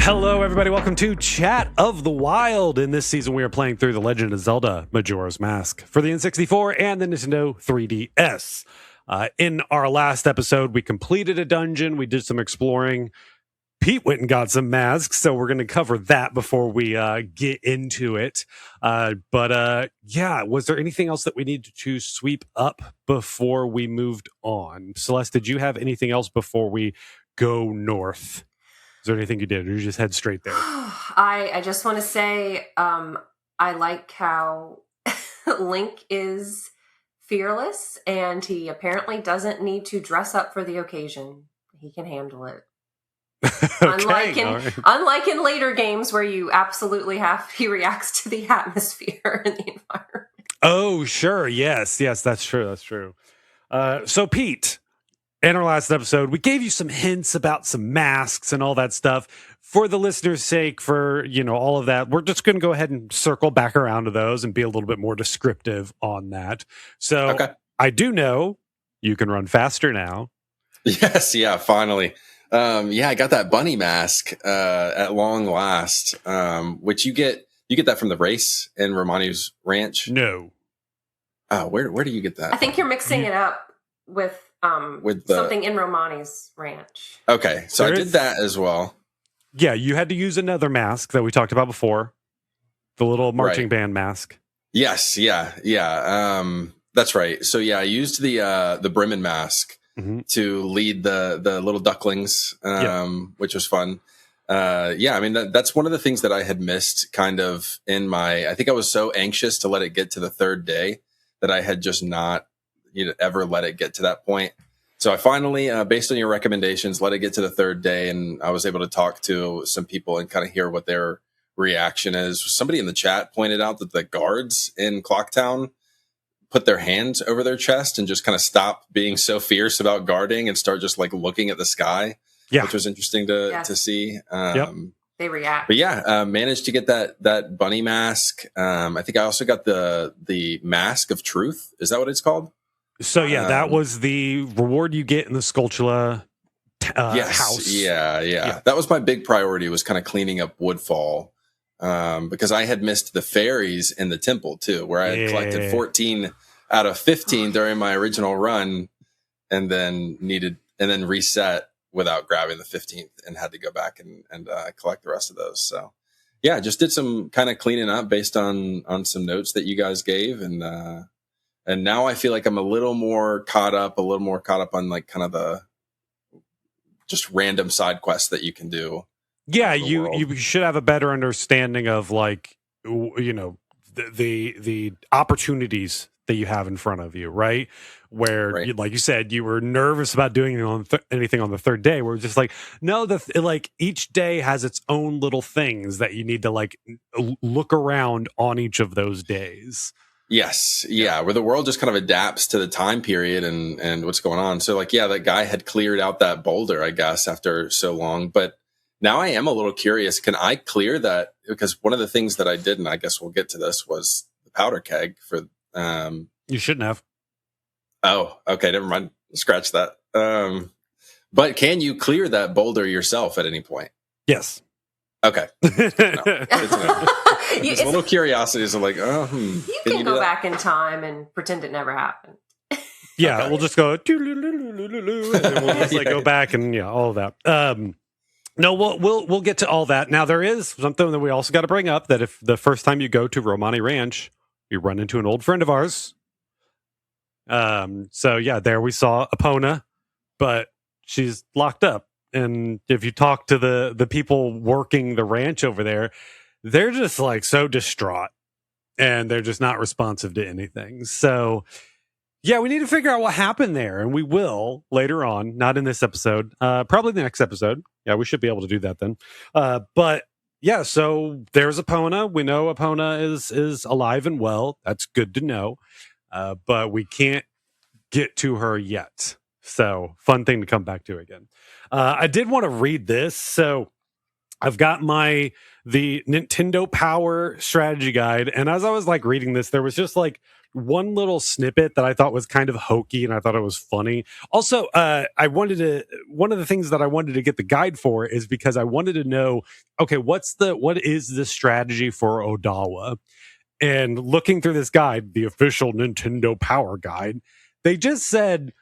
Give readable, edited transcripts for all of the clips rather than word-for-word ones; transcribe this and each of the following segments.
Hello, everybody. Welcome to Chat of the Wild. In this season, we are playing through The Legend of Zelda Majora's Mask for the N64 and the Nintendo 3DS. In our last episode, we completed a dungeon. We did some exploring. Pete went and got some masks, so we're going to cover that before we get into it. Yeah, was there anything else that we needed to sweep up before we moved on? Celeste, did you have anything else before we go north? Is there anything you did, or you just head straight there? I just want to say I like how Link is fearless, and he apparently doesn't need to dress up for the occasion. He can handle it. Okay, unlike in later games where you absolutely he reacts to the atmosphere and the environment. Oh, sure. Yes, that's true. So Pete, in our last episode, we gave you some hints about some masks and all that stuff. For the listeners' sake, for all of that, we're just going to go ahead and circle back around to those and be a little bit more descriptive on that. So okay. I do know you can run faster now. Yes, yeah, finally. I got that bunny mask at long last, which you get that from the race in Romani's ranch. No. Where do you get that? I think you're mixing it up with something in Romani's ranch. Okay, so I did that as well. Yeah, you had to use another mask that we talked about before, the little marching band mask. Yes, yeah. That's right. So yeah, I used the Bremen mask to lead the little ducklings, which was fun. I mean, that's one of the things that I had missed kind of I think I was so anxious to let it get to the third day that I had just not ever let it get to that point. So I finally, based on your recommendations, let it get to the third day, and I was able to talk to some people and kind of hear what their reaction is. Somebody in the chat pointed out that the guards in Clocktown put their hands over their chest and just kind of stop being so fierce about guarding and start just like looking at the sky, which was interesting to see. They react. But managed to get that bunny mask. I think I also got the Mask of Truth. Is that what it's called? So that was the reward you get in the Skulltula house. Yeah. That was my big priority, was kind of cleaning up Woodfall, because I had missed the fairies in the temple too, where I had collected 14 out of 15 during my original run, and then reset without grabbing the 15th and had to go back and collect the rest of those. So yeah, just did some kind of cleaning up based on some notes that you guys gave, and now I feel like I'm a little more caught up on like kind of the just random side quests that you can do. Yeah, you should have a better understanding of like, the opportunities that you have in front of you, right? Where, like you said, you were nervous about doing anything on the third day. Where it's just like, no, each day has its own little things that you need to like look around on each of those days. Yes. Yeah. Where the world just kind of adapts to the time period and what's going on. So like, that guy had cleared out that boulder, I guess, after so long. But now I am a little curious. Can I clear that? Because one of the things that I did, and I guess we'll get to this, was the powder keg for, you shouldn't have. Oh, okay. Never mind. Scratch that. But can you clear that boulder yourself at any point? Yes. Okay. Just little curiosities of like, you can go back in time and pretend it never happened. Yeah, okay. We'll just go, and then we'll just go back and all of that. No, we'll get to all that. Now there is something that we also got to bring up, that if the first time you go to Romani Ranch, you run into an old friend of ours. There we saw Epona, but she's locked up. And if you talk to the people working the ranch over there, they're just like so distraught, and they're just not responsive to anything. So yeah, we need to figure out what happened there, and we will later on, not in this episode, probably the next episode. Yeah, we should be able to do that then. But yeah, so there's Epona. We know Epona is alive and well. That's good to know. But we can't get to her yet. So fun thing to come back to again. I did want to read this. So I've got the Nintendo Power strategy guide. And as I was like reading this, there was just like one little snippet that I thought was kind of hokey and I thought it was funny. Also, one of the things that I wanted to get the guide for is because I wanted to know, okay, what is the strategy for Odawa? And looking through this guide, the official Nintendo Power Guide, they just said,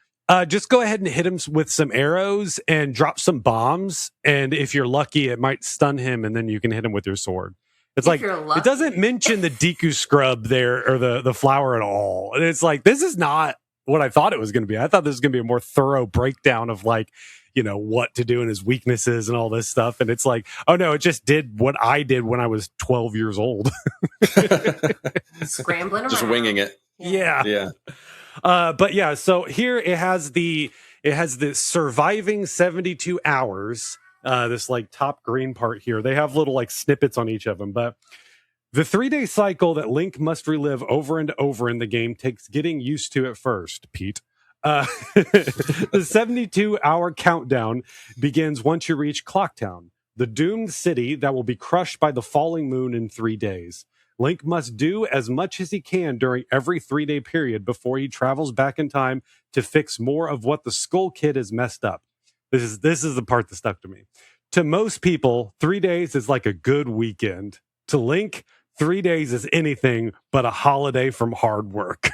just go ahead and hit him with some arrows and drop some bombs. And if you're lucky, it might stun him, and then you can hit him with your sword. It's like, it doesn't mention the Deku scrub there or the flower at all. And it's like, this is not what I thought it was going to be. I thought this was going to be a more thorough breakdown of like, what to do and his weaknesses and all this stuff. And it's like, oh no, it just did what I did when I was 12 years old. Scrambling around. Just winging it. Yeah. But yeah, so here it has the surviving 72 hours. This like top green part here. They have little like snippets on each of them, but the 3-day cycle that Link must relive over and over in the game takes getting used to at first, Pete. The 72-hour countdown begins once you reach Clocktown, the doomed city that will be crushed by the falling moon in 3 days. Link must do as much as he can during every 3-day period before he travels back in time to fix more of what the Skull Kid has messed up. This is the part that stuck to me. To most people, 3 days is like a good weekend. To Link, 3 days is anything but a holiday from hard work.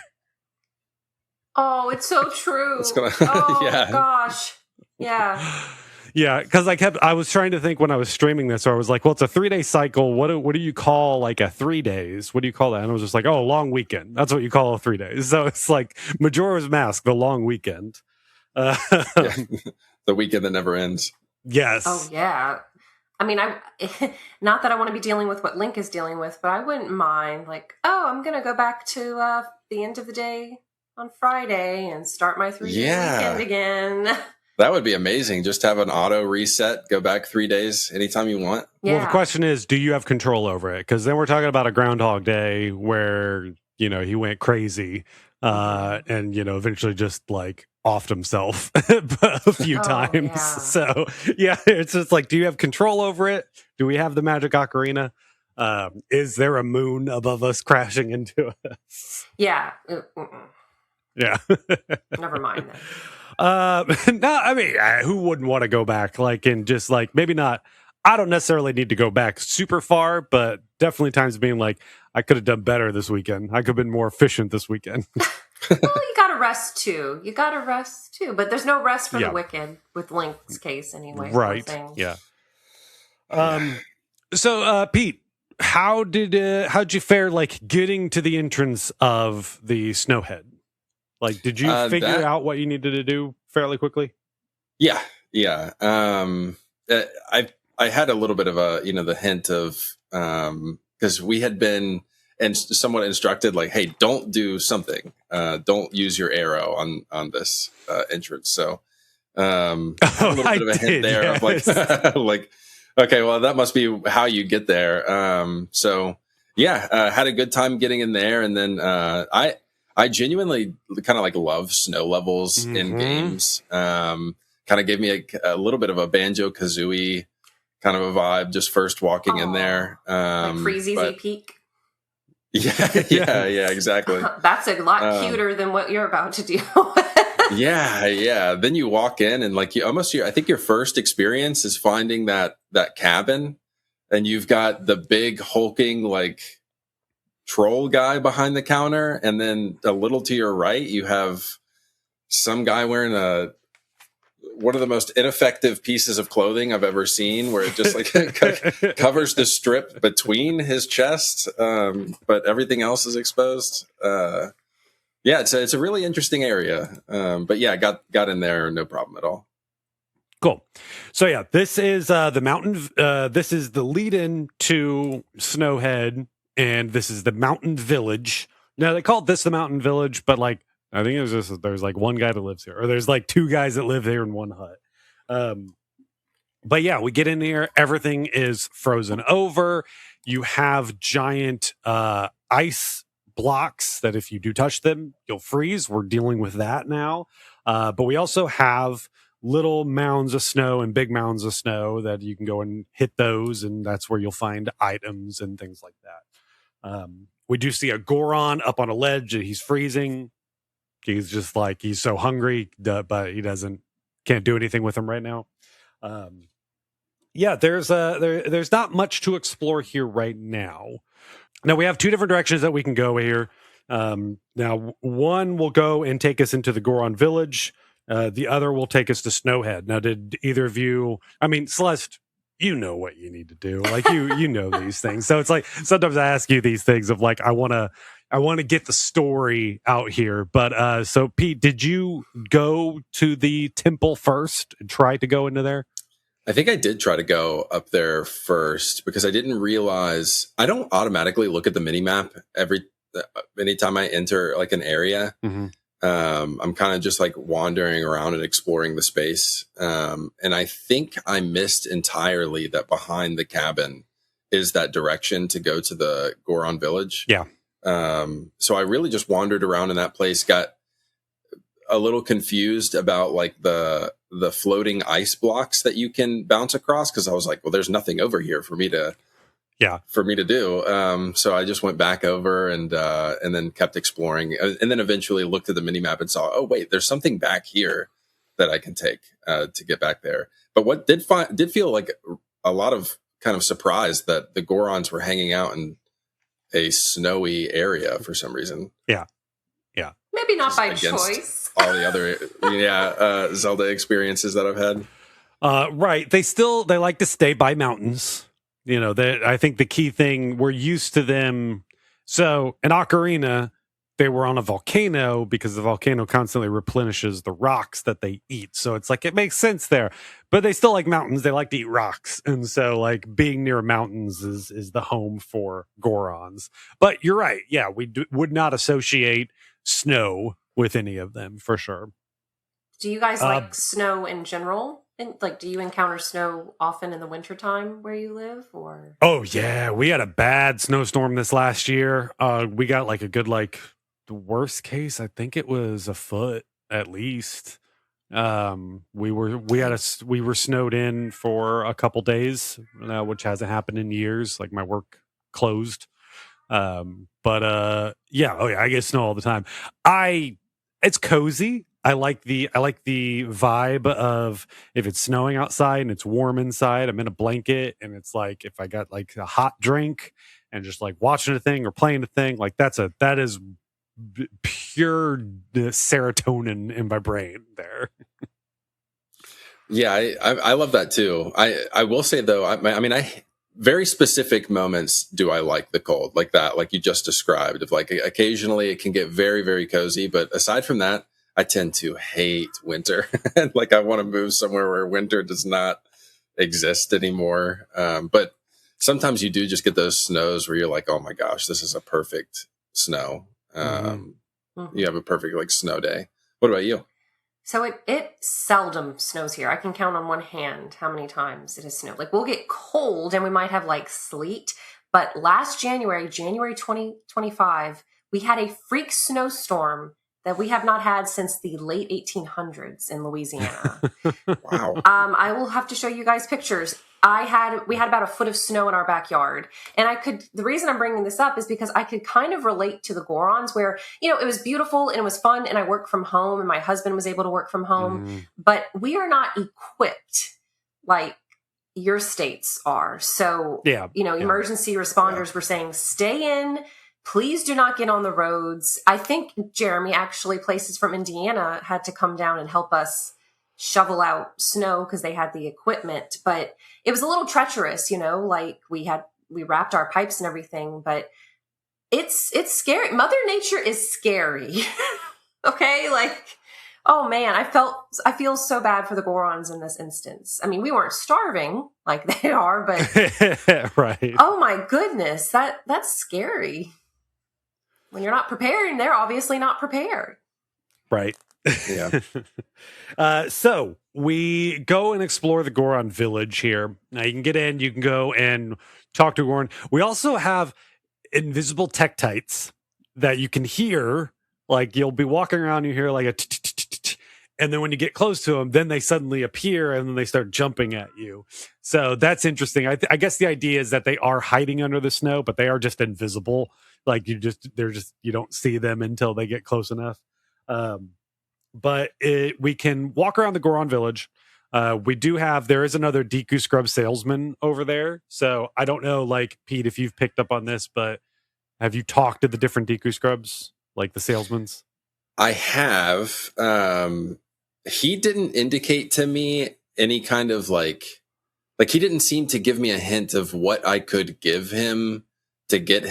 Oh, it's so true. Yeah. Gosh. Yeah. Yeah, because I was trying to think when I was streaming this, or I was like, well, it's a 3-day cycle. What do you call like a 3 days? What do you call that? And I was just like, oh, long weekend. That's what you call a 3 days. So it's like Majora's Mask, the long weekend. Yeah. The weekend that never ends. Yes. Oh, yeah. I mean, not that I want to be dealing with what Link is dealing with, but I wouldn't mind like, oh, I'm going to go back to the end of the day on Friday and start my 3-day weekend again. That would be amazing. Just have an auto reset, go back 3 days anytime you want. Yeah. Well, the question is, do you have control over it? Because then we're talking about a Groundhog Day where, he went crazy and, eventually just like offed himself a few times. Yeah. So, yeah, it's just like, do you have control over it? Do we have the magic ocarina? Is there a moon above us crashing into us? Yeah. Yeah. Never mind that. No, I mean, who wouldn't want to go back? Like, and just like, maybe not. I don't necessarily need to go back super far, but definitely times being like, I could have done better this weekend. I could have been more efficient this weekend. Well, you got to rest too. But there's no rest for the wicked with Link's case anyway. Right. Yeah. So, Pete, how'd you fare like getting to the entrance of the Snowhead? Like, did you figure out what you needed to do fairly quickly? Yeah. I had a little bit of the hint of, because we had been somewhat instructed, like, hey, don't do something. Don't use your arrow on this entrance. So, a little bit of a hint there of like, like, okay, well, that must be how you get there. So yeah, had a good time getting in there. And then, I genuinely kind of like love snow levels in games. Kind of gave me a little bit of a Banjo-Kazooie kind of a vibe just first walking in there. Like Freezy Peak. Yeah, exactly. That's a lot cuter than what you're about to do. Yeah. Then you walk in and like I think your first experience is finding that cabin, and you've got the big hulking like troll guy behind the counter, and then a little to your right you have some guy wearing one of the most ineffective pieces of clothing I've ever seen, where it just like covers the strip between his chest, but everything else is exposed. Yeah, it's a really interesting area. But yeah, got in there, no problem at all. Cool. So yeah, this is the mountain. This is the lead-in to Snowhead, and this is the mountain village. Now they called this the mountain village, but like I think it was just there's like one guy that lives here, or there's like two guys that live here in one hut. But yeah, we get in here. Everything is frozen over. You have giant ice blocks that if you do touch them, you'll freeze. We're dealing with that now. But we also have little mounds of snow and big mounds of snow that you can go and hit those, and that's where you'll find items and things like that. We do see a Goron up on a ledge. He's freezing. He's just like, he's so hungry, but he can't do anything with him right now. Yeah, there's not much to explore here right now. Now we have two different directions that we can go here. Now one will go and take us into the Goron village. The other will take us to Snowhead. Now, did either of you? I mean, Celeste, you know what you need to do. Like you know these things. So it's like sometimes I ask you these things of like I want to get the story out here. But so Pete, did you go to the temple first and try to go into there? I think I did try to go up there first because I didn't realize I don't automatically look at the mini map anytime I enter like an area. Mm-hmm. I'm kind of just like wandering around and exploring the space. And I think I missed entirely that behind the cabin is that direction to go to the Goron village. Yeah. So I really just wandered around in that place, got a little confused about like the floating ice blocks that you can bounce across. Cause I was like, well, there's nothing over here for me to do. So I just went back over and then kept exploring, and then eventually looked at the mini map and saw, oh wait, there's something back here that I can take to get back there. But what did feel like a lot of kind of surprise that the Gorons were hanging out in a snowy area for some reason. Yeah. Maybe not by choice. All the other Zelda experiences that I've had. Right. They like to stay by mountains. You know, I think the key thing, we're used to them. So in Ocarina, they were on a volcano because the volcano constantly replenishes the rocks that they eat. So it's like, it makes sense there. But they still like mountains. They like to eat rocks. And so like being near mountains is the home for Gorons. But you're right. Yeah, we would not associate snow with any of them for sure. Do you guys like snow in general? And like, do you encounter snow often in the wintertime where you live, or? Oh yeah, we had a bad snowstorm this last year. We got like a good, like the worst case, I think it was a foot at least. We were snowed in for a couple days, which hasn't happened in years. Like my work closed. Yeah, oh yeah, I get snow all the time. It's cozy. I like the vibe of if it's snowing outside and it's warm inside, I'm in a blanket, and it's like if I got like a hot drink and just like watching a thing or playing a thing, like that is pure serotonin in my brain there. Yeah, I love that too. I will say though, I very specific moments do I like the cold like that, like you just described. Of like occasionally it can get very, very cozy, but aside from that, I tend to hate winter. Like I want to move somewhere where winter does not exist anymore. But sometimes you do just get those snows where you're like, oh my gosh, this is a perfect snow. You have a perfect like snow day. What about you? So it seldom snows here. I can count on one hand how many times it has snowed. Like we'll get cold and we might have like sleet. But last January 2025, we had a freak snowstorm that we have not had since the late 1800s in Louisiana. Wow. I will have to show you guys pictures. We had about a foot of snow in our backyard. And the reason I'm bringing this up is because I could kind of relate to the Gorons where, it was beautiful and it was fun and I worked from home and my husband was able to work from home, but we are not equipped like your states are. So, emergency responders were saying, stay in, please do not get on the roads. I think, Jeremy, actually places from Indiana had to come down and help us shovel out snow because they had the equipment, but it was a little treacherous, like we wrapped our pipes and everything, but it's scary. Mother Nature is scary. Okay. Like, oh man, I feel so bad for the Gorons in this instance. I mean, we weren't starving like they are, but right. Oh my goodness. That's scary. When you're not prepared, they're obviously not prepared. Right. Yeah. So we go and explore the Goron village here. Now you can get in, you can go and talk to Goron. We also have invisible tektites that you can hear. Like you'll be walking around, you hear like a and then when you get close to them, then they suddenly appear and then they start jumping at you. So that's interesting. I guess the idea is that they are hiding under the snow, but they are just invisible. Like you don't see them until they get close enough. But we can walk around the Goron village. There is another Deku Scrub salesman over there. So I don't know, like, Pete, if you've picked up on this, but have you talked to the different Deku Scrubs, like the salesmans? I have. He didn't indicate to me any kind of like he didn't seem to give me a hint of what I could give him to get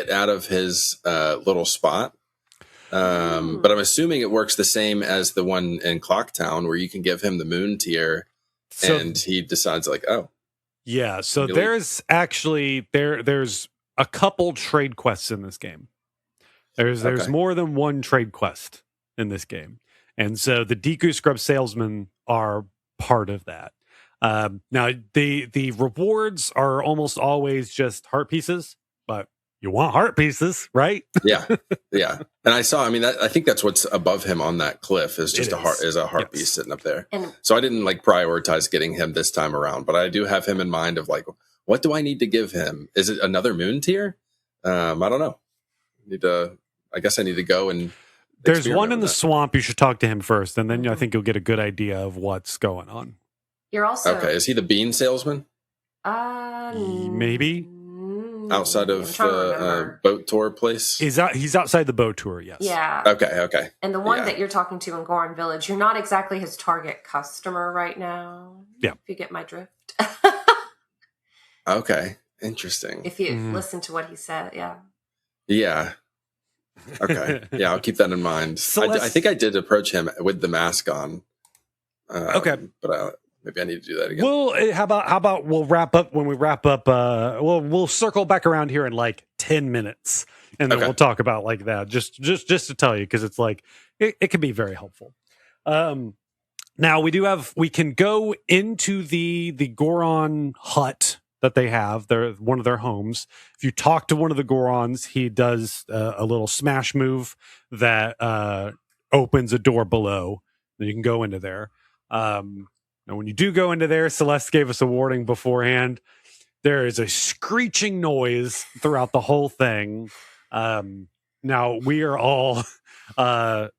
out of his little spot. But I'm assuming it works the same as the one in Clocktown, where you can give him the moon tier, and he decides like, oh, yeah. So there's actually there's a couple trade quests in this game. There's more than one trade quest in this game, and so the Deku Scrub salesmen are part of that. Now the rewards are almost always just heart pieces, but you want heart pieces, right? yeah. And I think that's what's above him on that cliff is just a heart piece sitting up there. So I didn't like prioritize getting him this time around, but I do have him in mind of like, what do I need to give him? Is it another moon tier? I don't know. I guess I need to go and. There's one in the swamp. You should talk to him first, and then I think you'll get a good idea of what's going on. You're also okay. Is he the bean salesman? Maybe outside of the boat tour place. He's outside the boat tour. Yes. Yeah. Okay. And the one that you're talking to in Goron Village, you're not exactly his target customer right now. Yeah. If you get my drift. Okay. Interesting. If you listen to what he said, yeah. Yeah. Okay. Yeah, I'll keep that in mind. I think I did approach him with the mask on. Okay. But maybe I need to do that again. Well, how about we'll wrap up when we wrap up. We'll circle back around here in like 10 minutes, and then we'll talk about like that. Just to tell you, because it's like it can be very helpful. Now we can go into the Goron hut that they have. They're one of their homes. If you talk to one of the Gorons, he does a little smash move that opens a door below. Then you can go into there. Now, when you do go into there, Celeste gave us a warning beforehand. There is a screeching noise throughout the whole thing. Now, we are all, none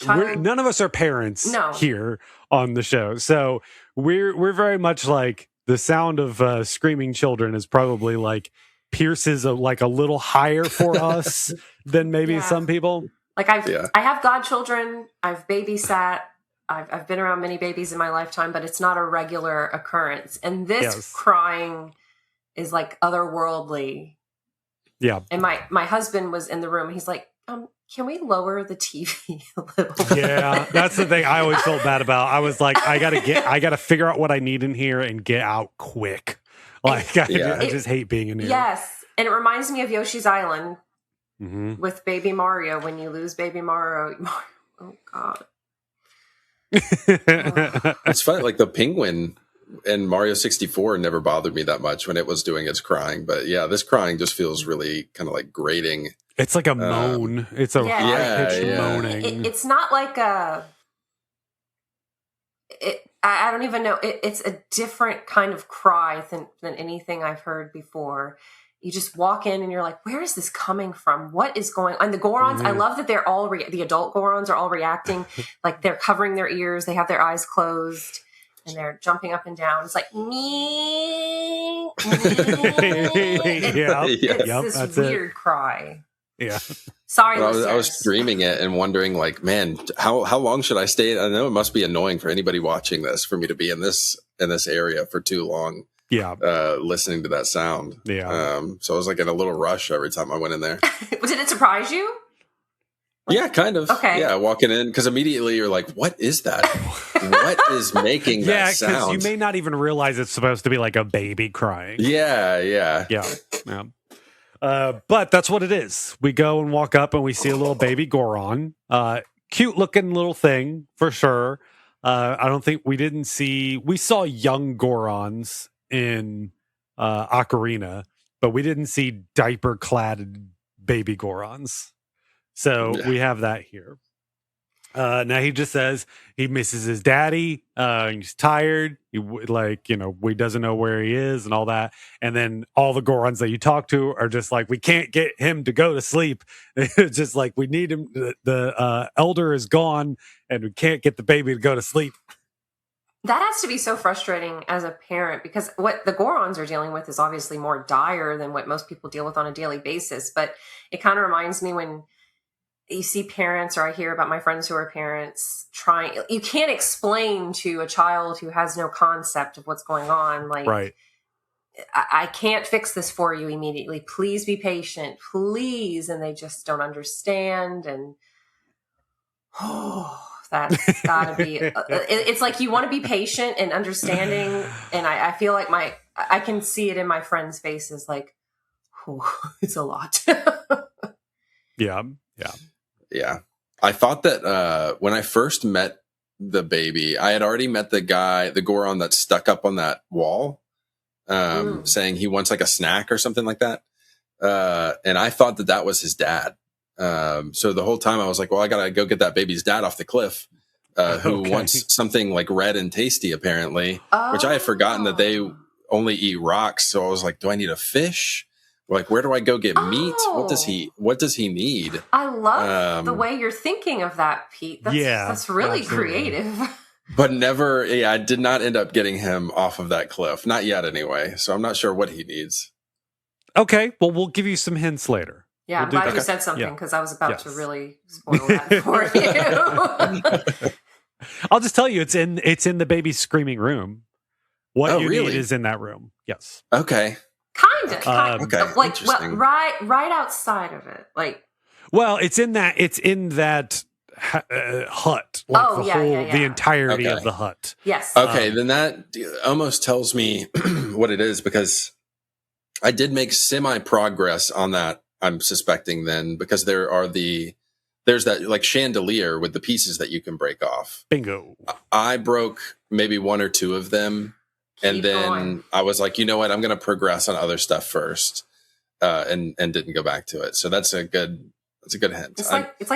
of us are parents here on the show. So we're very much like the sound of screaming children is probably like pierces a little higher for us than maybe some people. Like I have godchildren. I've babysat. I've been around many babies in my lifetime, but it's not a regular occurrence. And this crying is like otherworldly. Yeah. And my husband was in the room. He's like, can we lower the TV a little bit? Yeah, that's the thing I always felt bad about. I was like, I gotta figure out what I need in here and get out quick. Like I just hate being in here. Yes. And it reminds me of Yoshi's Island with Baby Mario. When you lose Baby Mario, oh God. It's funny, like the penguin in Mario 64 never bothered me that much when it was doing its crying, but this crying just feels really kind of like grating. It's like a moan. It's a high-pitched moaning. It's not like I don't even know. It's a different kind of cry than anything I've heard before. You just walk in and you're like, where is this coming from? What is going on? And the Gorons, I love that they're all, the adult Gorons are all reacting. Like they're covering their ears. They have their eyes closed and they're jumping up and down. It's like, me. It's this weird cry. Yeah. Sorry, I was streaming it and wondering like, man, how long should I stay? I know it must be annoying for anybody watching this for me to be in this area for too long. Yeah. Listening to that sound. Yeah. So I was like in a little rush every time I went in there. Did it surprise you? Yeah, kind of. Okay. Yeah, walking in, because immediately you're like, what is that? What is making that sound? Yeah, because you may not even realize it's supposed to be like a baby crying. Yeah. But that's what it is. We go and walk up and we see a little baby Goron. Cute looking little thing, for sure. I don't think we saw young Gorons in Ocarina, but we didn't see diaper clad baby Gorons. So we have that here. Now he just says he misses his daddy. He's tired. He doesn't know where he is and all that. And then all the Gorons that you talk to are just like, we can't get him to go to sleep. It's just like, we need him. The elder is gone, and we can't get the baby to go to sleep. That has to be so frustrating as a parent, because what the Gorons are dealing with is obviously more dire than what most people deal with on a daily basis. But it kind of reminds me when you see parents, or I hear about my friends who are parents you can't explain to a child who has no concept of what's going on. Like, right. I can't fix this for you immediately. Please be patient, please. And they just don't understand. And that's gotta be, it's like, you want to be patient and understanding. And I feel like I can see it in my friends' faces. Like, it's a lot. Yeah. Yeah. I thought that when I first met the baby, I had already met the Goron that stuck up on that wall, saying he wants like a snack or something like that. And I thought that was his dad. So the whole time I was like, well, I got to go get that baby's dad off the cliff, who wants something like red and tasty, apparently, which I had forgotten that they only eat rocks. So I was like, do I need a fish? Like, where do I go get meat? What does he need? I love the way you're thinking of that, Pete. That's really creative. But never, I did not end up getting him off of that cliff. Not yet, anyway. So I'm not sure what he needs. Okay, well, we'll give you some hints later. Yeah, I'm glad you said something, because I was about to really spoil that for you. I'll just tell you, it's in the baby's screaming room. What you need is in that room. Yes. Okay. Kind of. Okay. Like, well, right outside of it. Like, well, it's in that hut. Like the entirety of the hut. Yes. Okay, then that almost tells me what it is, because I did make semi-progress on that, I'm suspecting then, because there's that like chandelier with the pieces that you can break off. Bingo. I broke maybe one or two of them. And then I was like, you know what? I'm going to progress on other stuff first, and didn't go back to it. So that's a good hint.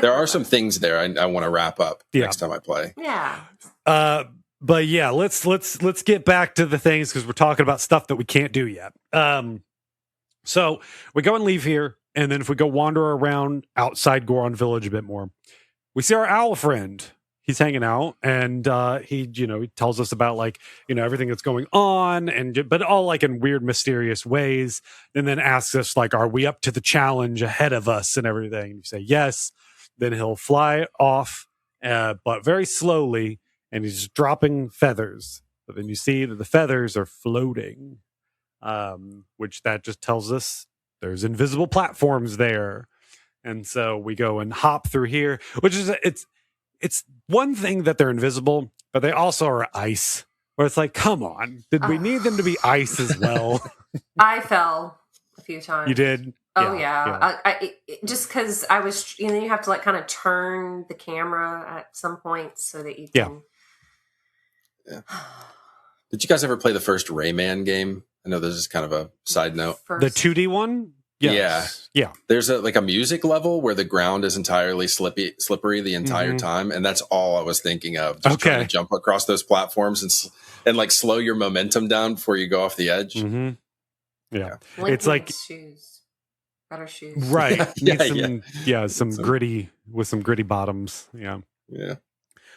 There are some things there I want to wrap up next time I play. Yeah. But yeah, let's get back to the things, because we're talking about stuff that we can't do yet. So we go and leave here, and then if we go wander around outside Goron Village a bit more, we see our owl friend. He's hanging out, and he tells us about everything that's going on, but all like in weird, mysterious ways, and then asks us like, are we up to the challenge ahead of us and everything? And you say yes. Then he'll fly off, but very slowly, and he's dropping feathers. But then you see that the feathers are floating, which that just tells us there's invisible platforms there. And so we go and hop through here, which is it's one thing that they're invisible, but they also are ice, where it's like, come on, did we need them to be ice as well? I fell a few times. You did? Oh yeah. Just because I was, you have to like kind of turn the camera at some point so that you can. Yeah. Did you guys ever play the first Rayman game? I know this is kind of a side note. The 2D one? Yes. Yeah. There's a music level where the ground is entirely slippery the entire time, and that's all I was thinking of. Just trying to jump across those platforms and like slow your momentum down before you go off the edge. Mm-hmm. Yeah. It's like better shoes, right? Some gritty with some gritty bottoms. Yeah.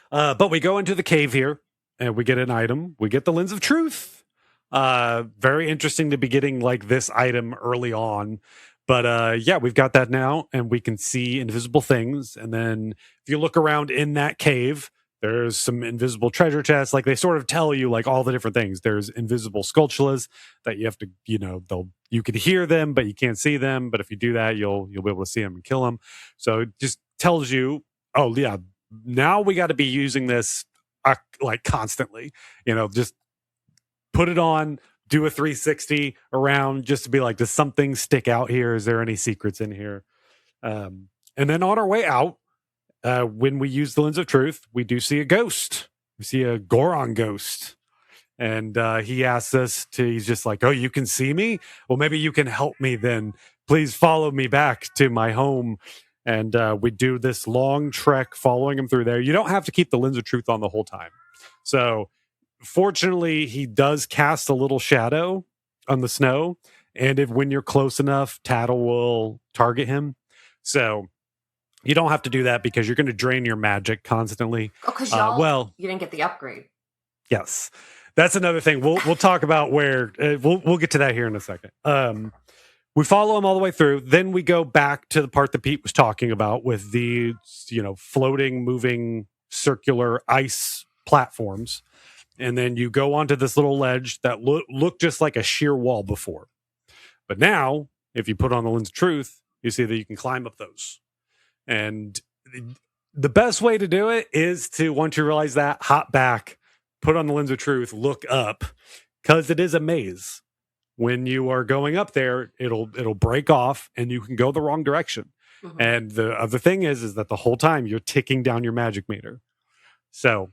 But we go into the cave here, and we get an item. We get the Lens of Truth. Very interesting to be getting like this item early on, but we've got that now, and we can see invisible things. And then if you look around in that cave, there's some invisible treasure chests. Like they sort of tell you like all the different things. There's invisible sculptulas that you have to, you can hear them, but you can't see them. But if you do that, you'll be able to see them and kill them. So it just tells you, oh yeah, now we got to be using this like constantly. Just put it on, do a 360 around just to be like, does something stick out here? Is there any secrets in here? And then on our way out, when we use the Lens of Truth, we do see a ghost. We see a Goron ghost. And he asks us he's just like, oh, you can see me? Well, maybe you can help me then. Please follow me back to my home. And we do this long trek following him through there. You don't have to keep the Lens of Truth on the whole time. So fortunately, he does cast a little shadow on the snow. And when you're close enough, Tattle will target him. So you don't have to do that because you're going to drain your magic constantly. Oh, because you didn't get the upgrade. Yes. That's another thing. We'll talk about where we'll get to that here in a second. We follow him all the way through. Then we go back to the part that Pete was talking about with the floating, moving, circular ice platforms. And then you go onto this little ledge that looked just like a sheer wall before. But now, if you put on the Lens of Truth, you see that you can climb up those. And the best way to do it is to, once you realize that, hop back, put on the Lens of Truth, look up, because it is a maze. When you are going up there, it'll break off and you can go the wrong direction. Mm-hmm. And the other thing is that the whole time you're ticking down your magic meter. So,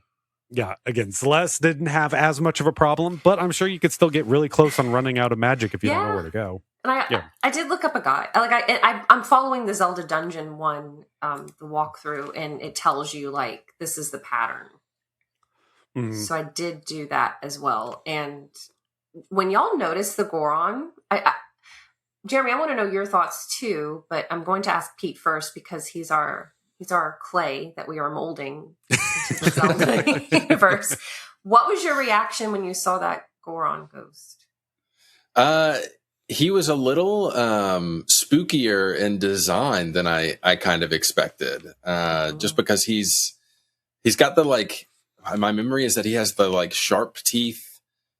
yeah, again, Celeste didn't have as much of a problem, but I'm sure you could still get really close on running out of magic if you don't know where to go. And I did look up a guide. I'm following the Zelda dungeon one, the walkthrough, and it tells you like this is the pattern. Mm-hmm. So I did do that as well. And when y'all notice the Goron, Jeremy, I want to know your thoughts too, but I'm going to ask Pete first because he's our clay that we are molding into the Zelda universe. What was your reaction when you saw that Goron ghost? He was a little spookier in design than I kind of expected. Just because he's got the like, my memory is that he has the like sharp teeth.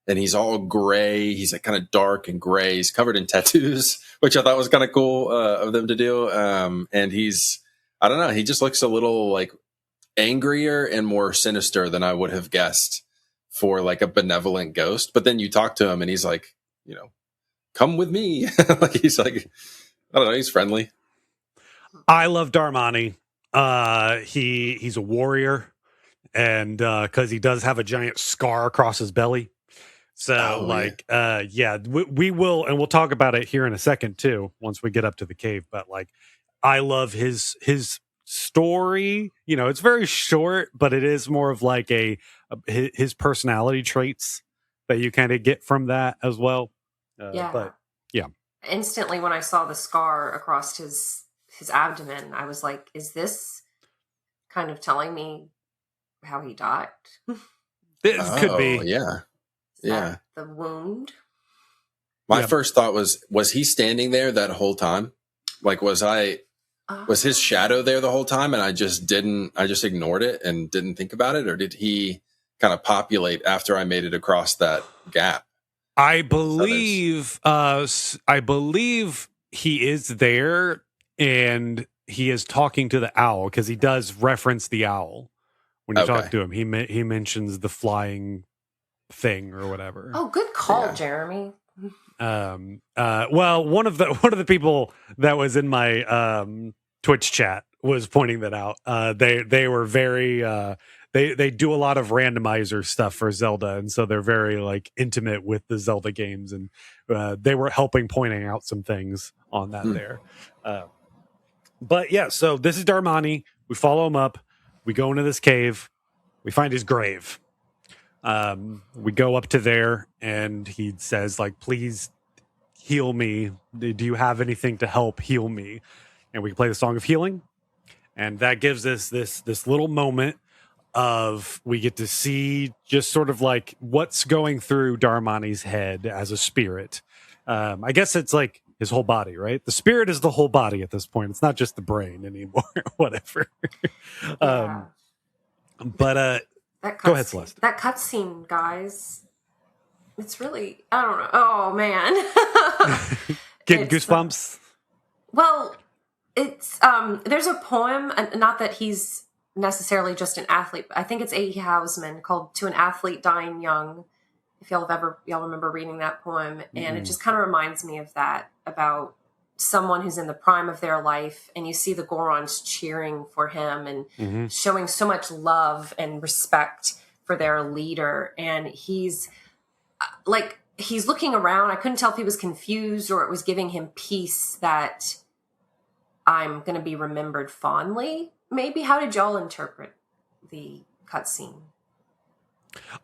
And he's all gray. He's like kind of dark and gray. He's covered in tattoos, which I thought was kind of cool of them to do. And he's, I don't know, he just looks a little like angrier and more sinister than I would have guessed for like a benevolent ghost. But then you talk to him and he's like, come with me. Like he's like, I don't know, he's friendly. I love Darmani. He's a warrior, and because he does have a giant scar across his belly. So, we will, and we'll talk about it here in a second too, once we get up to the cave. But like, I love his story. It's very short, but it is more of like his personality traits that you kind of get from that as well. But yeah, instantly when I saw the scar across his abdomen, I was like, "Is this kind of telling me how he died?" It could be, yeah. Yeah. The wound. My first thought was he standing there that whole time? Like, was his shadow there the whole time and I just ignored it and didn't think about it? Or did he kind of populate after I made it across that gap? I believe he is there and he is talking to the owl because he does reference the owl when you talk to him. He mentions the flying thing or whatever. Oh, good call, Jeremy. Well, one of the people that was in my Twitch chat was pointing that out. They were very they do a lot of randomizer stuff for Zelda, and so they're very like intimate with the Zelda games, and they were helping pointing out some things on that there. But yeah, so this is Darmani. We follow him up. We go into this cave. We find his grave. We go up to there and he says like, please heal me. Do you have anything to help heal me? And we can play the Song of Healing. And that gives us this little moment of, we get to see just sort of like what's going through Darmani's head as a spirit. I guess it's like his whole body, right? The spirit is the whole body at this point. It's not just the brain anymore, whatever. But go ahead, Celeste. That cutscene, guys. It's really, I don't know. Oh, man. Getting goosebumps? Well, it's, there's a poem, not that he's necessarily just an athlete, but I think it's A.E. Housman, called To an Athlete Dying Young. If y'all remember reading that poem. And it just kind of reminds me of that, about someone who's in the prime of their life, and you see the Gorons cheering for him and showing so much love and respect for their leader. And he's looking around. I couldn't tell if he was confused or it was giving him peace that I'm going to be remembered fondly. Maybe. How did y'all interpret the cutscene?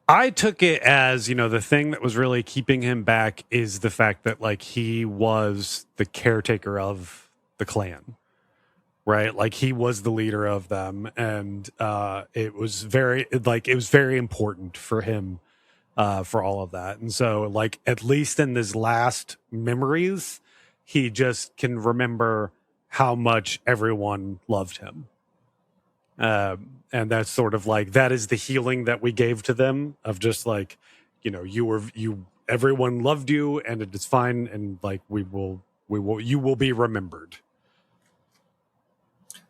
I took it as, the thing that was really keeping him back is the fact that like he was the caretaker of the clan, right? Like he was the leader of them, and it was very important for him, for all of that. And so like at least in his last memories, he just can remember how much everyone loved him. And that's sort of like, that is the healing that we gave to them of just like, everyone loved you and it is fine. And like, you will be remembered.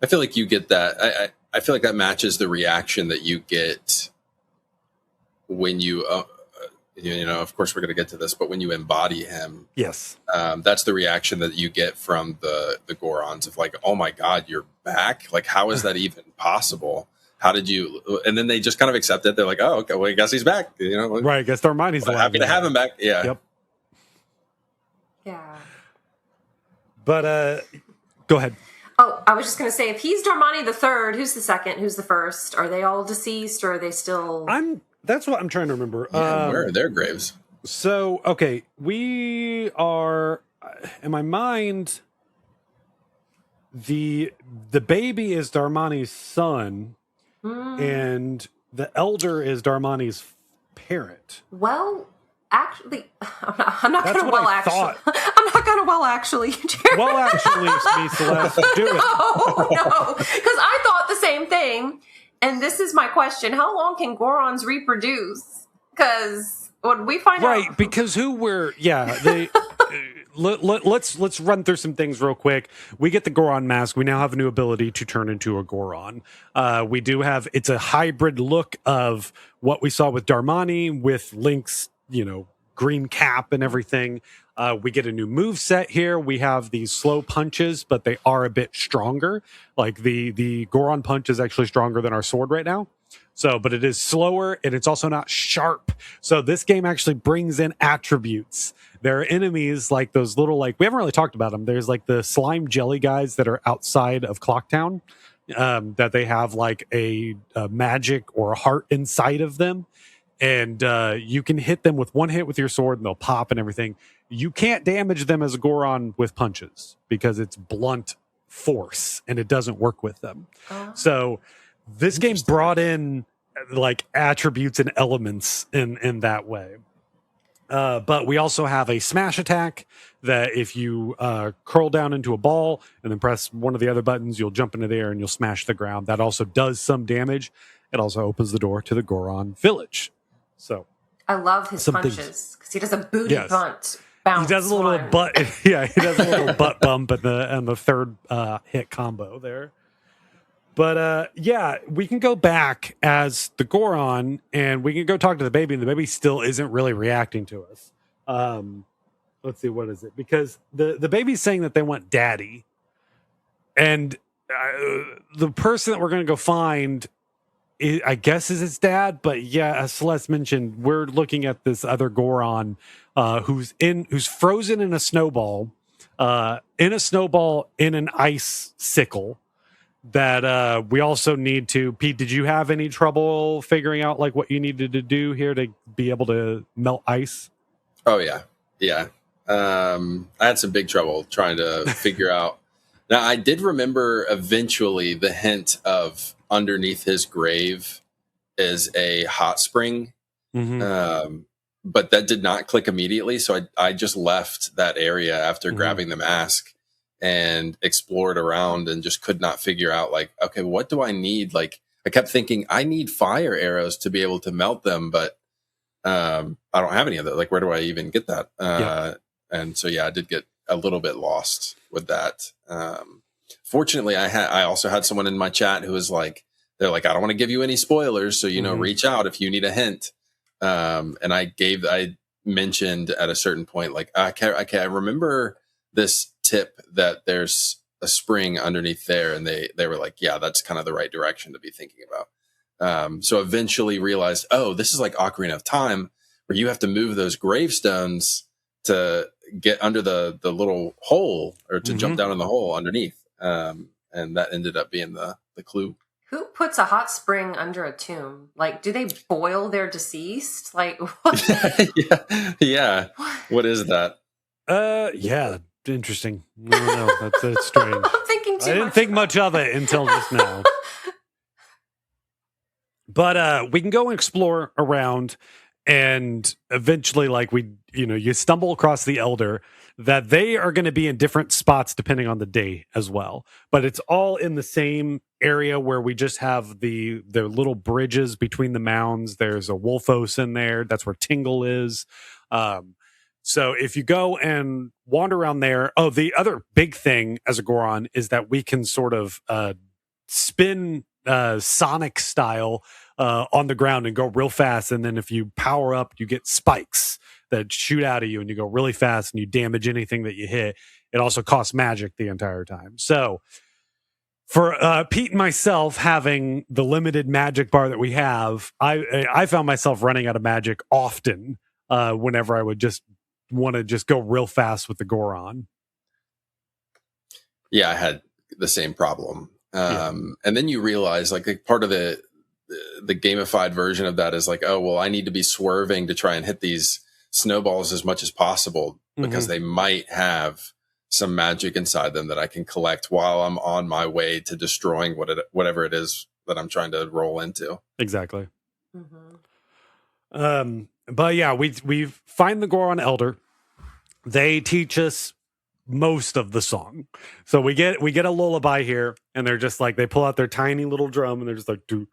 I feel like you get that. I feel like that matches the reaction that you get when you, of course we're going to get to this, but when you embody him, yes, that's the reaction that you get from the Gorons of like, oh my God, you're back. Like, how is that even possible? How did you? And then they just kind of accept it. They're like, oh, okay, well, I guess he's back. Right. I guess Darmani's happy to have him back. Yeah. Yep. Yeah. But go ahead. Oh, I was just going to say, if he's Darmani the third, who's the second? Who's the first? Are they all deceased, or are they still? That's what I'm trying to remember. Yeah, where are their graves? So, okay, we are, in my mind, the baby is Darmani's son, and the elder is Darmani's parent. Well, actually, I'm not going to thought. I'm not going to actually. Jared. Well, actually, me, Celeste, do it. No, because I thought the same thing. And this is my question: how long can Gorons reproduce? Because when we find out, right? Because let's run through some things real quick. We get the Goron mask. We now have a new ability to turn into a Goron. We do have, it's a hybrid look of what we saw with Darmani with Link's, green cap and everything. We get a new move set here. We have these slow punches, but they are a bit stronger. Like the Goron punch is actually stronger than our sword right now. So, but it is slower and it's also not sharp. So this game actually brings in attributes. There are enemies like those little, like, we haven't really talked about them. There's like the slime jelly guys that are outside of Clocktown, that they have like a magic or a heart inside of them. And you can hit them with one hit with your sword and they'll pop and everything. You can't damage them as a Goron with punches because it's blunt force and it doesn't work with them. So this game brought in like attributes and elements in that way. But we also have a smash attack that if you curl down into a ball and then press one of the other buttons, you'll jump into the air and you'll smash the ground. That also does some damage. It also opens the door to the Goron village. So I love his punches because he does a booty bunt. Bounce he does a little butt. Yeah, he does a little butt bump at the third hit combo there. But we can go back as the Goron and we can go talk to the baby, and the baby still isn't really reacting to us. Let's see, what is it? Because the baby's saying that they want daddy, and the person that we're going to go find, I guess, is his dad. But yeah, as Celeste mentioned, we're looking at this other Goron who's frozen in a snowball, in an ice sickle. That we also need to. Pete, did you have any trouble figuring out like what you needed to do here to be able to melt ice? Oh yeah. I had some big trouble trying to figure out. Now I did remember eventually the hint of underneath his grave is a hot spring, but that did not click immediately. So I just left that area after grabbing the mask and explored around and just could not figure out like, okay, what do I need? Like I kept thinking I need fire arrows to be able to melt them, but I don't have any of that. Like, where do I even get that? And so, I did get a little bit lost with that. Fortunately I also had someone in my chat who was like, they're like, I don't want to give you any spoilers. So, reach out if you need a hint. And I mentioned at a certain point, like, I remember this tip that there's a spring underneath there, and they were like, yeah, that's kind of the right direction to be thinking about. So eventually realized, oh, this is like Ocarina of Time, where you have to move those gravestones to get under the little hole, or to jump down in the hole underneath. and that ended up being the clue. Who puts a hot spring under a tomb? Like, do they boil their deceased? Like, what? yeah. What is that? Yeah, interesting. I don't know. That's strange. I'm thinking too much. I didn't think much of it until just now. But we can go and explore around, and eventually, like you stumble across the Elder. That they are going to be in different spots depending on the day as well. But it's all in the same area where we just have the little bridges between the mounds. There's a Wolfos in there. That's where Tingle is. So if you go and wander around there, the other big thing as a Goron is that we can sort of spin Sonic style on the ground and go real fast. And then if you power up, you get spikes that shoot out of you and you go really fast and you damage anything that you hit. It also costs magic the entire time. So for Pete and myself having the limited magic bar that we have, I found myself running out of magic often whenever I would just want to just go real fast with the Goron. Yeah, I had the same problem. And then you realize like part of the gamified version of that is like, oh, well, I need to be swerving to try and hit these snowballs as much as possible because they might have some magic inside them that I can collect while I'm on my way to destroying whatever it is that I'm trying to roll into. Exactly. But yeah, we find the Goron Elder. They teach us most of the song. So we get a lullaby here, and they're just like, they pull out their tiny little drum and they're just like do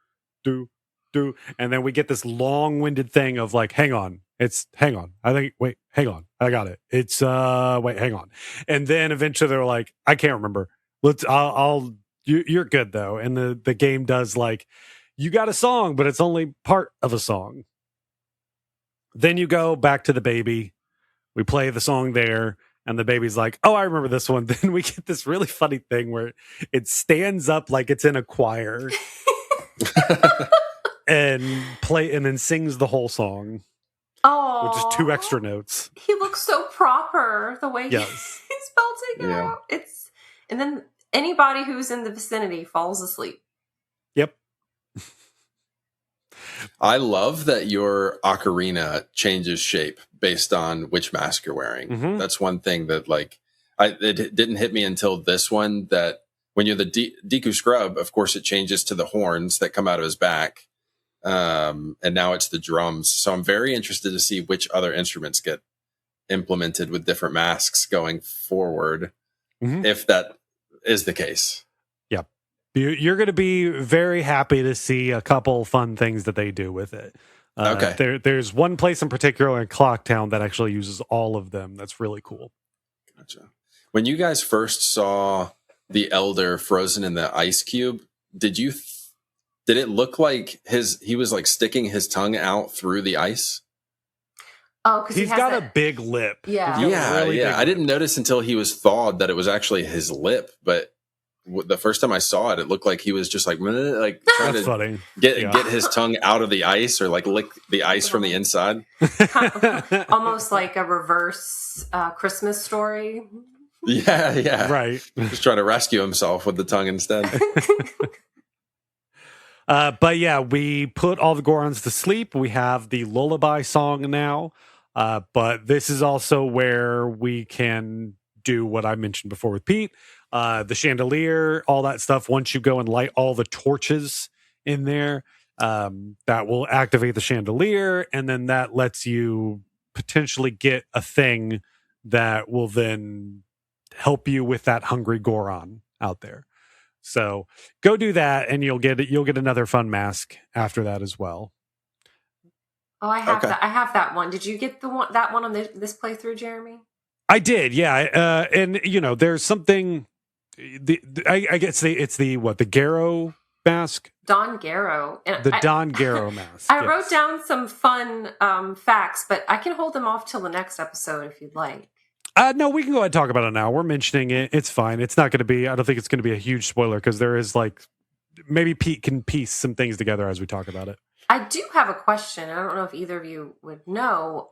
do do, and then we get this long-winded thing of like, hang on, hang on, I got it, it's wait, hang on, and then eventually they're like, I can't remember, you're good though, and the game does like, you got a song but it's only part of a song. Then you go back to the baby, we play the song there, and the baby's like, oh, I remember this one. Then we get this really funny thing where it stands up like it's in a choir and then sings the whole song. Oh, which is 2 extra notes. He looks so proper the way he's belting it out. And then anybody who's in the vicinity falls asleep. Yep. I love that your ocarina changes shape based on which mask you're wearing. That's one thing that like it didn't hit me until this one, that when you're the Deku Scrub, of course it changes to the horns that come out of his back. And now it's the drums. So I'm very interested to see which other instruments get implemented with different masks going forward, if that is the case. Yep. You're going to be very happy to see a couple fun things that they do with it. Okay. There's one place in particular in Clocktown that actually uses all of them. That's really cool. Gotcha. When you guys first saw the Elder frozen in the ice cube, did it look like he was like sticking his tongue out through the ice? Oh, because he's got a big lip. Yeah. I didn't notice until he was thawed that it was actually his lip, but the first time I saw it, it looked like he was just like trying to get his tongue out of the ice, or like lick the ice from the inside. Almost like a reverse Christmas Story. Yeah. Right. Just trying to rescue himself with the tongue instead. But yeah, we put all the Gorons to sleep. We have the lullaby song now. But this is also where we can do what I mentioned before with Pete. The chandelier, all that stuff. Once you go and light all the torches in there, that will activate the chandelier. And then that lets you potentially get a thing that will then help you with that hungry Goron out there. So go do that, and you'll get another fun mask after that as well. Oh, I have that. I have that one. Did you get that one on this playthrough, Jeremy? I did, yeah. And there's something. I guess it's the Garrow mask. Don Garrow. Don Garrow mask. I wrote down some fun facts, but I can hold them off till the next episode if you'd like. No, we can go ahead and talk about it now. We're mentioning it. It's fine. It's not going to be, I don't think it's going to be a huge spoiler, because there is maybe Pete can piece some things together as we talk about it. I do have a question. I don't know if either of you would know.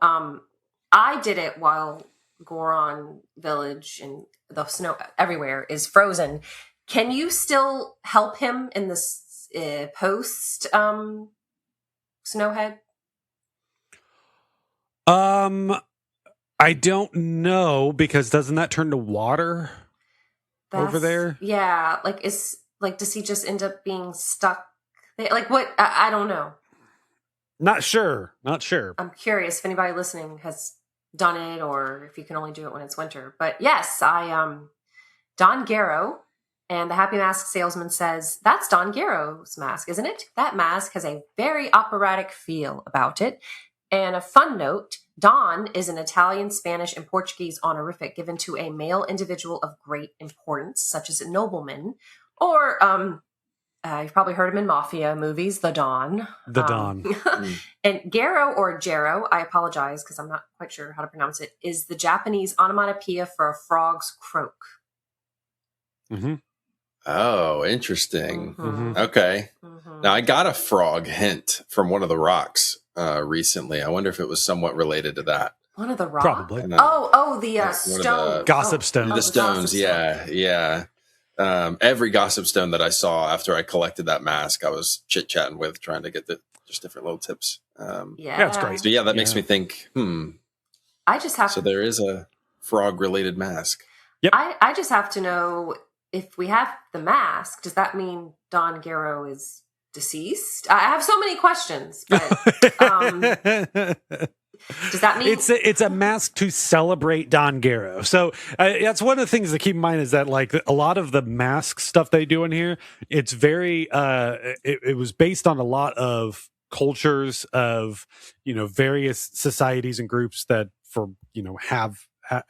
I did it while Goron village and the snow everywhere is frozen. Can you still help him in this post Snowhead? I don't know, because doesn't that turn to water over there? Yeah, does he just end up being stuck there? Like what? I don't know. Not sure. I'm curious if anybody listening has done it, or if you can only do it when it's winter. But yes, Don Garrow, and the Happy Mask salesman says, that's Don Garrow's mask, isn't it? That mask has a very operatic feel about it. And a fun note, Don is an Italian, Spanish, and Portuguese honorific given to a male individual of great importance, such as a nobleman, or you've probably heard him in mafia movies, the Don. The Don. And Garrow, or Jarrow, I apologize because I'm not quite sure how to pronounce it, is the Japanese onomatopoeia for a frog's croak. Mm-hmm. Oh, interesting. Mm-hmm. Okay. Mm-hmm. Now, I got a frog hint from one of the rocks recently. I wonder if it was somewhat related to that. One of the rocks? Probably. The stone. Gossip stone. The stones, yeah. Every gossip stone that I saw after I collected that mask, I was chit-chatting with, trying to get just different little tips. That's great. So, that makes me think, I just have so there is a frog-related mask. Yep. I just have to know, if we have the mask, does that mean Don Garrow is deceased? I have so many questions, but does that mean it's a mask to celebrate Don Garrow? So that's one of the things to keep in mind, is that like a lot of the mask stuff they do in here, it's very it was based on a lot of cultures of various societies and groups that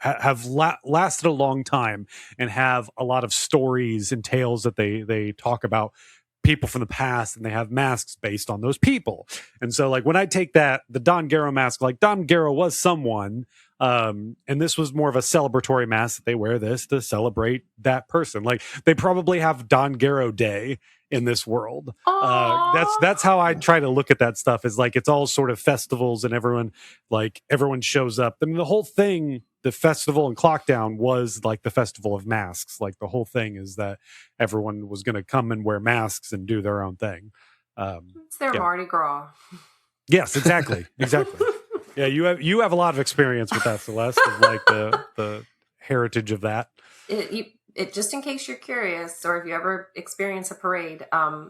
have lasted a long time and have a lot of stories and tales that they talk about people from the past, and they have masks based on those people. And so like when I take the Don Garrow mask, like Don Garrow was someone, and this was more of a celebratory mask that they wear this to celebrate that person. Like they probably have Don Garrow Day in this world. That's how I try to look at that stuff, is like it's all sort of festivals and everyone shows up. I mean, the whole thing, the festival and Clockdown was like the festival of masks. Like the whole thing is that everyone was going to come and wear masks and do their own thing. It's their Mardi Gras. Yes, exactly. Yeah, you have a lot of experience with that, Celeste, of like the heritage of that. It just in case you're curious, or if you ever experience a parade, I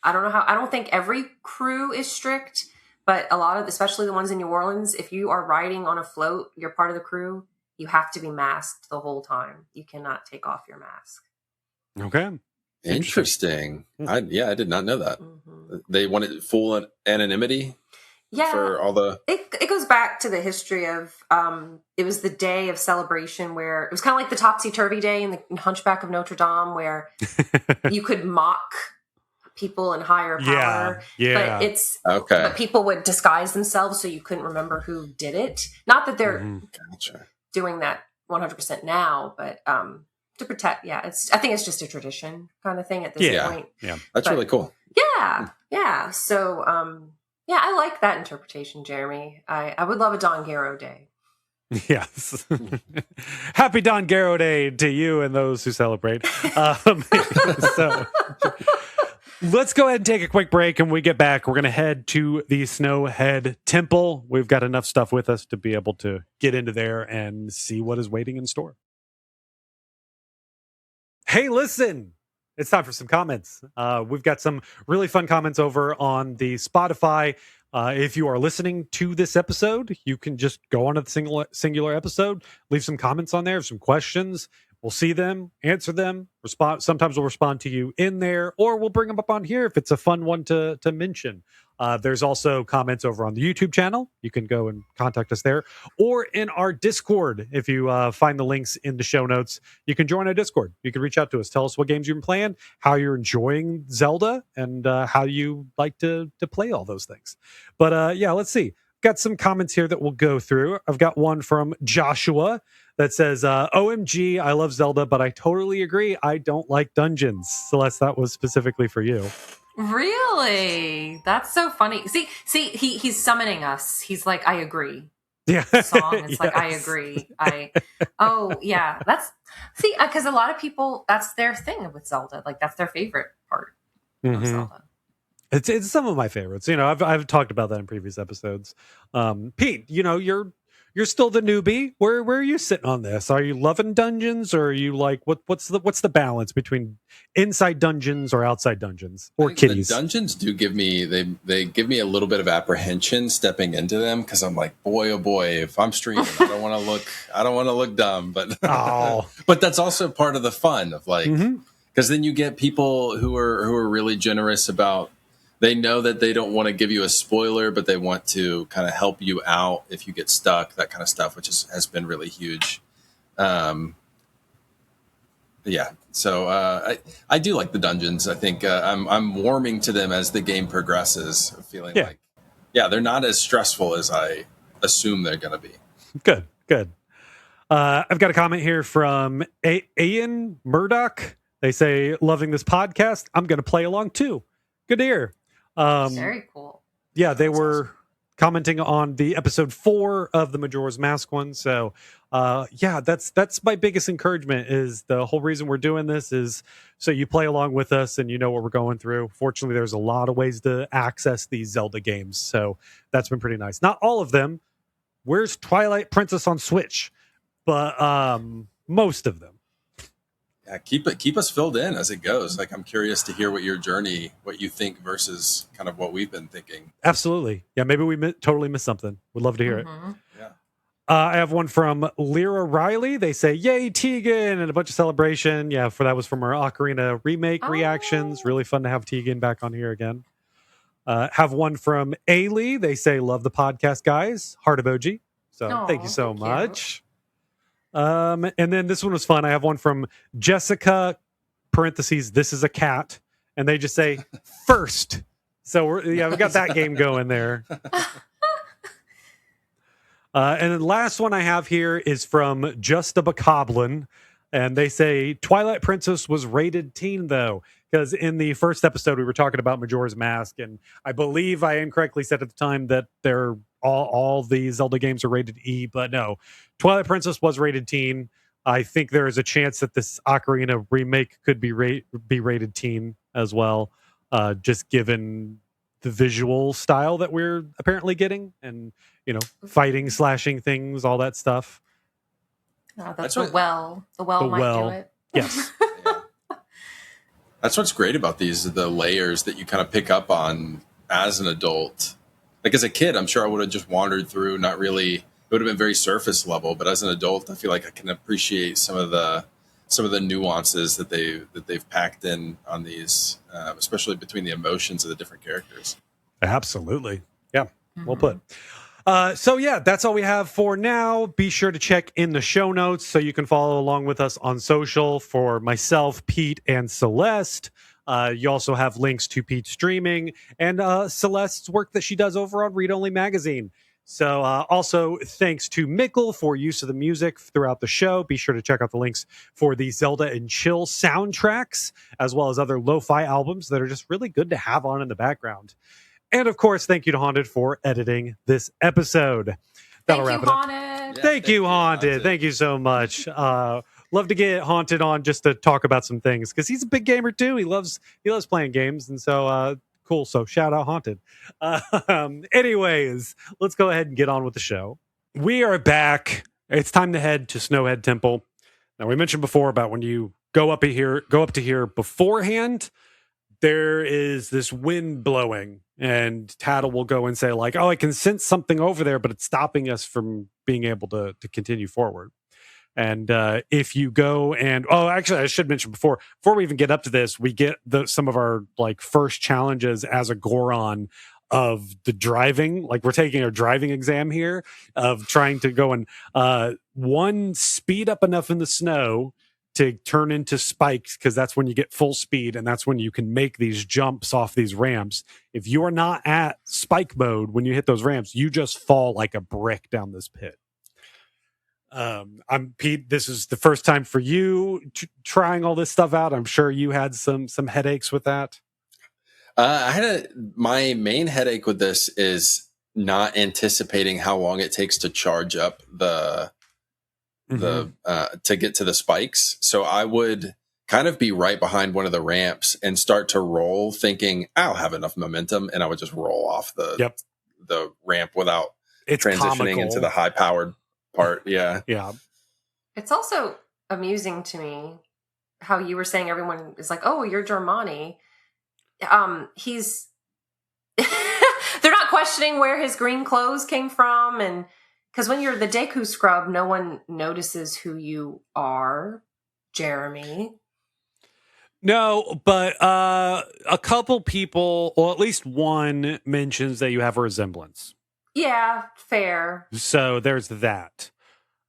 don't think every crew is strict, but a lot of, especially the ones in New Orleans, if you are riding on a float, you're part of the crew, you have to be masked the whole time. You cannot take off your mask. Okay. Interesting. I did not know that. Mm-hmm. They wanted full anonymity. Yeah, for all the it goes back to the history of it was the day of celebration where it was kind of like the topsy-turvy day in the Hunchback of Notre Dame, where you could mock people in higher power. Yeah. But it's okay. But people would disguise themselves so you couldn't remember who did it. Not that they're doing that 100% now, but to protect. Yeah, I think it's just a tradition kind of thing at this point. Yeah, that's really cool. Yeah. So. Yeah, I like that interpretation, Jeremy. I would love a Don Garrow Day. Yes. Happy Don Garrow Day to you and those who celebrate. So let's go ahead and take a quick break, and when we get back, we're going to head to the Snowhead Temple. We've got enough stuff with us to be able to get into there and see what is waiting in store. Hey, listen. It's time for some comments. We've got some really fun comments over on the Spotify. If you are listening to this episode, you can just go on to the singular episode, leave some comments on there, some questions. We'll see them, answer them, respond. Sometimes we'll respond to you in there, or we'll bring them up on here if it's a fun one to mention. There's also comments over on the YouTube channel. You can go and contact us there, or in our Discord. If you find the links in the show notes, you can join our Discord. You can reach out to us. Tell us what games you've been playing, how you're enjoying Zelda, and how you like to play all those things. But let's see. Got some comments here that we'll go through. I've got one from Joshua that says, OMG, I love Zelda, but I totally agree. I don't like dungeons. Celeste, that was specifically for you. Really? That's so funny. See, he's summoning us. He's like, I agree. Yeah. song. It's like, I Yes. agree. Because a lot of people, that's their thing with Zelda. Like, that's their favorite part of Zelda. It's some of my favorites. I've talked about that in previous episodes. Pete, you're still the newbie. Where are you sitting on this? Are you loving dungeons, or are you like what's the balance between inside dungeons or outside dungeons or kitties? The dungeons do give me they give me a little bit of apprehension stepping into them, because I'm like, boy, oh boy, if I'm streaming, I don't want to look dumb, but but that's also part of the fun of like, because then you get people who are really generous about. They know that they don't want to give you a spoiler, but they want to kind of help you out if you get stuck, that kind of stuff, which has been really huge. Yeah, so I do like the dungeons. I think I'm warming to them as the game progresses, feeling like, they're not as stressful as I assume they're going to be. Good. I've got a comment here from Ian Murdoch. They say, loving this podcast. I'm going to play along too. Good to hear. Very cool. Yeah, they were commenting on the episode 4 of the Majora's Mask one. So, that's my biggest encouragement. Is the whole reason we're doing this is so you play along with us and you know what we're going through. Fortunately, there's a lot of ways to access these Zelda games, so that's been pretty nice. Not all of them. Where's Twilight Princess on Switch? But most of them. Yeah, keep us filled in as it goes. Like, I'm curious to hear what you think versus kind of what we've been thinking. Absolutely. Yeah, maybe we totally missed something. Would love to hear it. Yeah. I have one from Lyra Riley. They say, yay, Tegan, and a bunch of celebration. Yeah, that was from our Ocarina remake reactions. Really fun to have Tegan back on here again. Have one from Ailey. They say, love the podcast, guys. Heart emoji. So thank you so much. And then this one was fun. I have one from Jessica, parentheses, this is a cat. And they just say, first. So we got that game going there. And then the last one I have here is from Just a Bokoblin. And they say, Twilight Princess was rated teen, though. Because in the first episode, we were talking about Majora's Mask. And I believe I incorrectly said at the time that they're all the Zelda games are rated E. But no, Twilight Princess was rated teen. I think there is a chance that this Ocarina remake could be rated teen as well. Just given the visual style that we're apparently getting. And, fighting, slashing things, all that stuff. That's the well. The well might do it. Yes. That's what's great about the layers that you kind of pick up on as an adult. Like, as a kid, I'm sure I would have just wandered through, not really, it would have been very surface level, but as an adult, I feel like I can appreciate some of the nuances that they've packed in on these, especially between the emotions of the different characters. Absolutely. Yeah. Well put. That's all we have for now. Be sure to check in the show notes so you can follow along with us on social. For myself, Pete, and Celeste. You also have links to Pete's streaming and Celeste's work that she does over on Read Only Magazine. So also thanks to Mikel for use of the music throughout the show. Be sure to check out the links for the Zelda and Chill soundtracks, as well as other lo-fi albums that are just really good to have on in the background. And of course, thank you to Haunted for editing this episode. That'll wrap it up. Haunted. Yeah, thank you, Haunted. Thank you so much. Love to get Haunted on just to talk about some things, because he's a big gamer too. He loves playing games, and so cool. So shout out Haunted. Anyways, let's go ahead and get on with the show. We are back. It's time to head to Snowhead Temple. Now, we mentioned before about when you go up to here beforehand, there is this wind blowing, and Tattle will go and say, like, oh, I can sense something over there, but it's stopping us from being able to continue forward. And if you go and actually, I should mention before we even get up to this, we get some of our like first challenges as a Goron of the driving. Like, we're taking a driving exam here of trying to go and speed up enough in the snow to turn into spikes, because that's when you get full speed, and that's when you can make these jumps off these ramps. If you are not at spike mode when you hit those ramps, you just fall like a brick down this pit. I'm Pete. This is the first time for you trying all this stuff out. I'm sure you had some headaches with that. My main headache with this is not anticipating how long it takes to charge up to get to the spikes. So I would kind of be right behind one of the ramps and start to roll, thinking I'll have enough momentum, and I would just roll off the ramp without transitioning comical into the high powered part. Yeah. Yeah. It's also amusing to me how you were saying everyone is like, oh, you're Germani. He's they're not questioning where his green clothes came from, and because when you're the Deku scrub, no one notices who you are, Jeremy. No, but a couple people, or at least one, mentions that you have a resemblance. Yeah, fair. So there's that.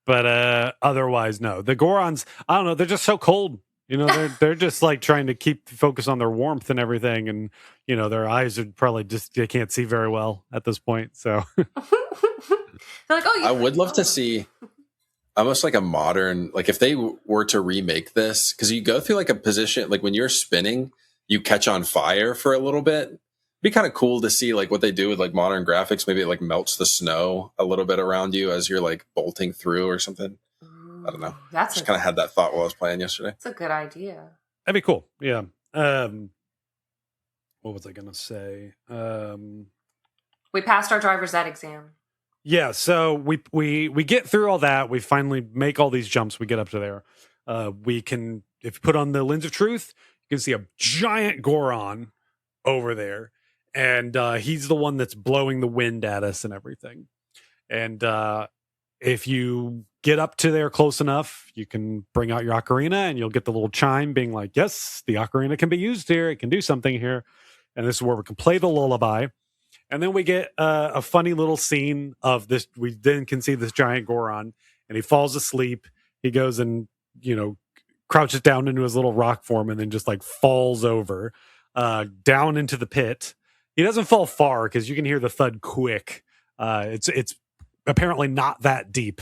But otherwise, no. The Gorons, I don't know, they're just so cold. You know, they're just like trying to keep focus on their warmth and everything, and you know, their eyes are probably just they can't see very well at this point. So they're like, oh, I would love to see almost like a modern, like if they were to remake this, because you go through like a position, like when you're spinning, you catch on fire for a little bit. It'd be kind of cool to see like what they do with like modern graphics. Maybe it like melts the snow a little bit around you as you're like bolting through or something. I don't know. That's just kind of had that thought while I was playing yesterday. That's a good idea. That'd be cool. Yeah. What was I gonna say? We passed our driver's ed exam. Yeah, so we get through all that. We finally make all these jumps. We get up to there. We can, if you put on the lens of truth, you can see a giant Goron over there, and he's the one that's blowing the wind at us and everything. And if you get up to there close enough, you can bring out your ocarina, and you'll get the little chime being like, "Yes, the ocarina can be used here. It can do something here." And this is where we can play the lullaby. And then we get a funny little scene of this. We then can see this giant Goron, and he falls asleep. He goes and, you know, crouches down into his little rock form, and then just like falls over down into the pit. He doesn't fall far because you can hear the thud quick. It's apparently not that deep,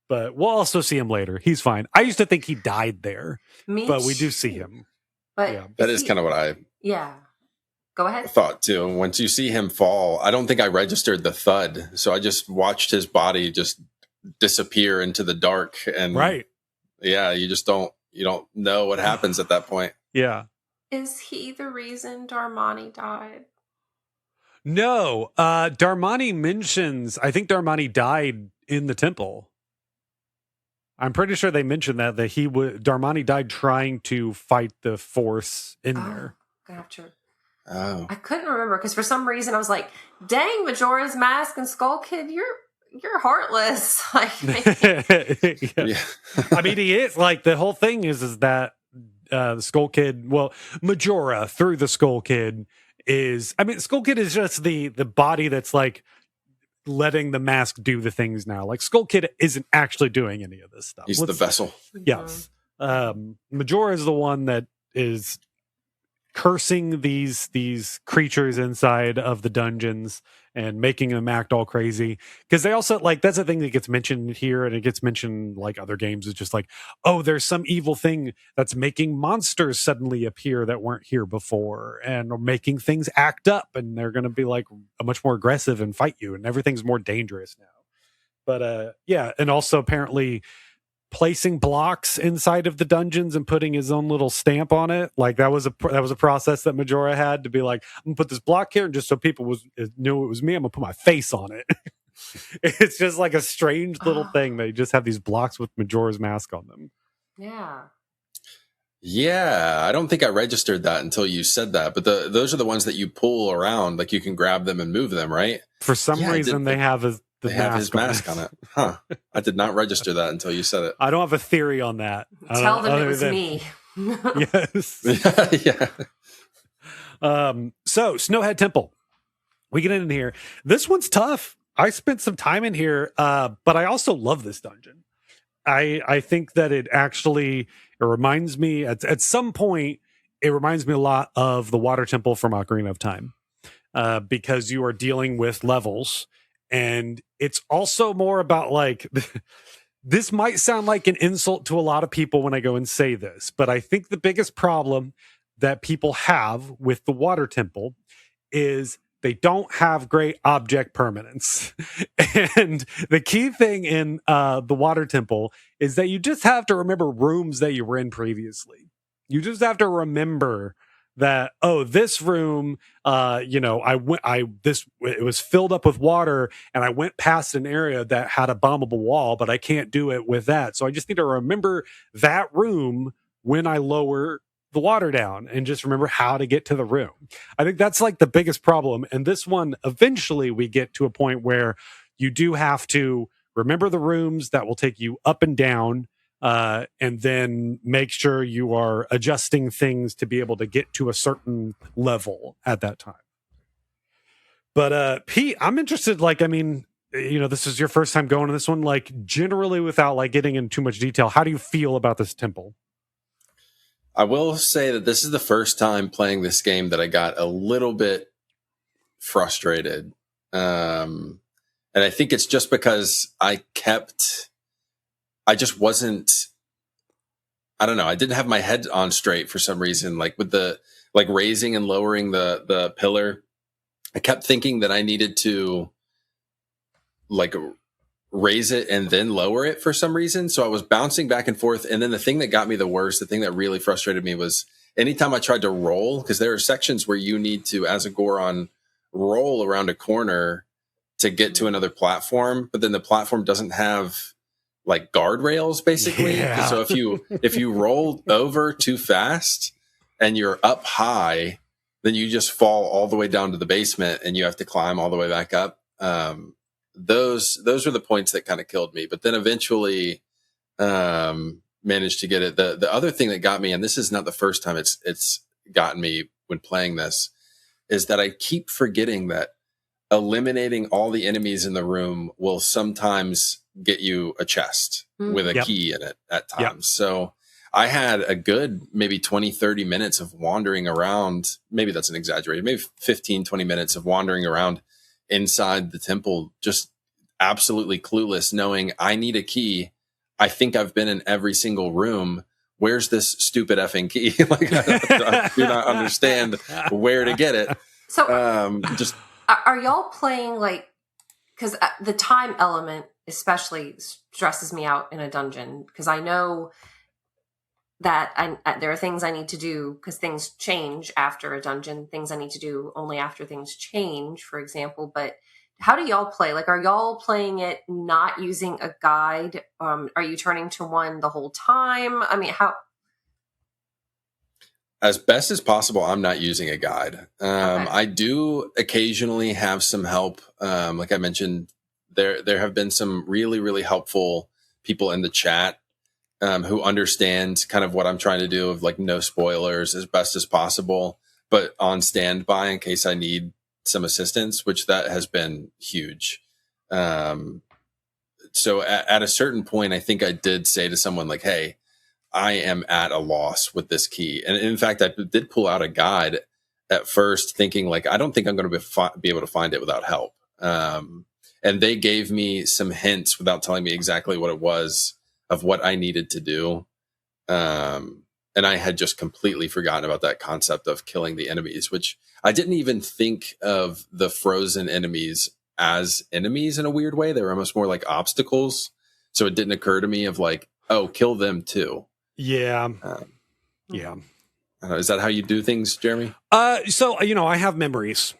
but we'll also see him later. He's fine. I used to think he died there, but we do see him. But yeah. That is kind of what I Go ahead. thought too. Once you see him fall, I don't think I registered the thud, so I just watched his body just disappear into the dark. And you just don't know what happens at that point. Yeah. Is he the reason Darmani died? No, Darmani mentions, I think Darmani died in the temple. I'm pretty sure they mentioned that Darmani died trying to fight the force in there. Gotcha. Oh. I couldn't remember because for some reason I was like, "Dang, Majora's Mask and Skull Kid, you're heartless." Yeah. I mean, he is like the whole thing is that the Skull Kid, well, Majora through the Skull Kid is. I mean, Skull Kid is just the body that's like letting the mask do the things now. Like Skull Kid isn't actually doing any of this stuff. He's the vessel. Yes. Majora is the one that is cursing these creatures inside of the dungeons and making them act all crazy, because they also like that's the thing that gets mentioned here, and it gets mentioned like other games. It's just like, oh, there's some evil thing that's making monsters suddenly appear that weren't here before, and making things act up, and they're going to be like much more aggressive and fight you, and everything's more dangerous now. But and also apparently placing blocks inside of the dungeons and putting his own little stamp on it. Like that was a process that Majora had to be like, I'm gonna put this block here, and just so people knew it was me, I'm gonna put my face on it. It's just like a strange little thing. They just have these blocks with Majora's Mask on them. Yeah, I don't think I registered that until you said that. But those are the ones that you pull around, like you can grab them and move them, right? For some reason, they have his mask on it. Huh. I did not register that until you said it. I don't have a theory on that. Tell them it was me. Yes. Yeah. So Snowhead Temple. We get in here. This one's tough. I spent some time in here, but I also love this dungeon. I think that it reminds me at some point, it reminds me a lot of the Water Temple from Ocarina of Time, because you are dealing with levels. And it's also more about like, this might sound like an insult to a lot of people when I go and say this, but I think the biggest problem that people have with the Water Temple is they don't have great object permanence. And the key thing in the water temple is that you just have to remember rooms that you were in previously. You just have to remember that, oh, this room, it was filled up with water, and I went past an area that had a bombable wall, but I can't do it with that. So I just need to remember that room when I lower the water down, and just remember how to get to the room. I think that's like the biggest problem. And this one, eventually we get to a point where you do have to remember the rooms that will take you up and down, and then make sure you are adjusting things to be able to get to a certain level at that time. But Pete, I'm interested, like, I mean, this is your first time going to this one, like, generally, without like getting into too much detail, how do you feel about this temple? I will say that this is the first time playing this game that I got a little bit frustrated. And I think it's just because I just wasn't, I don't know, I didn't have my head on straight for some reason. Like with the, like raising and lowering the pillar, I kept thinking that I needed to like raise it and then lower it for some reason. So I was bouncing back and forth. And then the thing that got me the worst, the thing that really frustrated me was anytime I tried to roll, because there are sections where you need to, as a Goron, roll around a corner to get to another platform. But then the platform doesn't have like guardrails, basically. Yeah. So if you roll over too fast and you're up high, then you just fall all the way down to the basement and you have to climb all the way back up. Those were the points that kind of killed me, but then eventually managed to get it. The other thing that got me, and this is not the first time it's gotten me when playing this, is that I keep forgetting that eliminating all the enemies in the room will sometimes get you a chest with a key in it at times. Yep. So I had a good maybe 20, 30 minutes of wandering around. Maybe that's an exaggeration. Maybe 15, 20 minutes of wandering around inside the temple, just absolutely clueless, knowing I need a key. I think I've been in every single room. Where's this stupid effing key? Like I do not understand where to get it. So are y'all playing like, because the time element especially stresses me out in a dungeon, because I know that there are things I need to do because things change after a dungeon, things I need to do only after things change, for example. But how do y'all play? Like, are y'all playing it not using a guide? Are you turning to one the whole time? I mean, how? As best as possible, I'm not using a guide. Okay. I do occasionally have some help. Like I mentioned, there have been some really, really helpful people in the chat who understand kind of what I'm trying to do, of like no spoilers as best as possible, but on standby in case I need some assistance, which that has been huge. So at a certain point, I think I did say to someone like, hey, I am at a loss with this key. And in fact, I did pull out a guide at first thinking like, I don't think I'm going to be able to find it without help. And they gave me some hints without telling me exactly what it was of what I needed to do. And I had just completely forgotten about that concept of killing the enemies, which I didn't even think of the frozen enemies as enemies in a weird way. They were almost more like obstacles. So it didn't occur to me of like, oh, kill them too. Yeah. Yeah. Is that how you do things, Jeremy? So, I have memories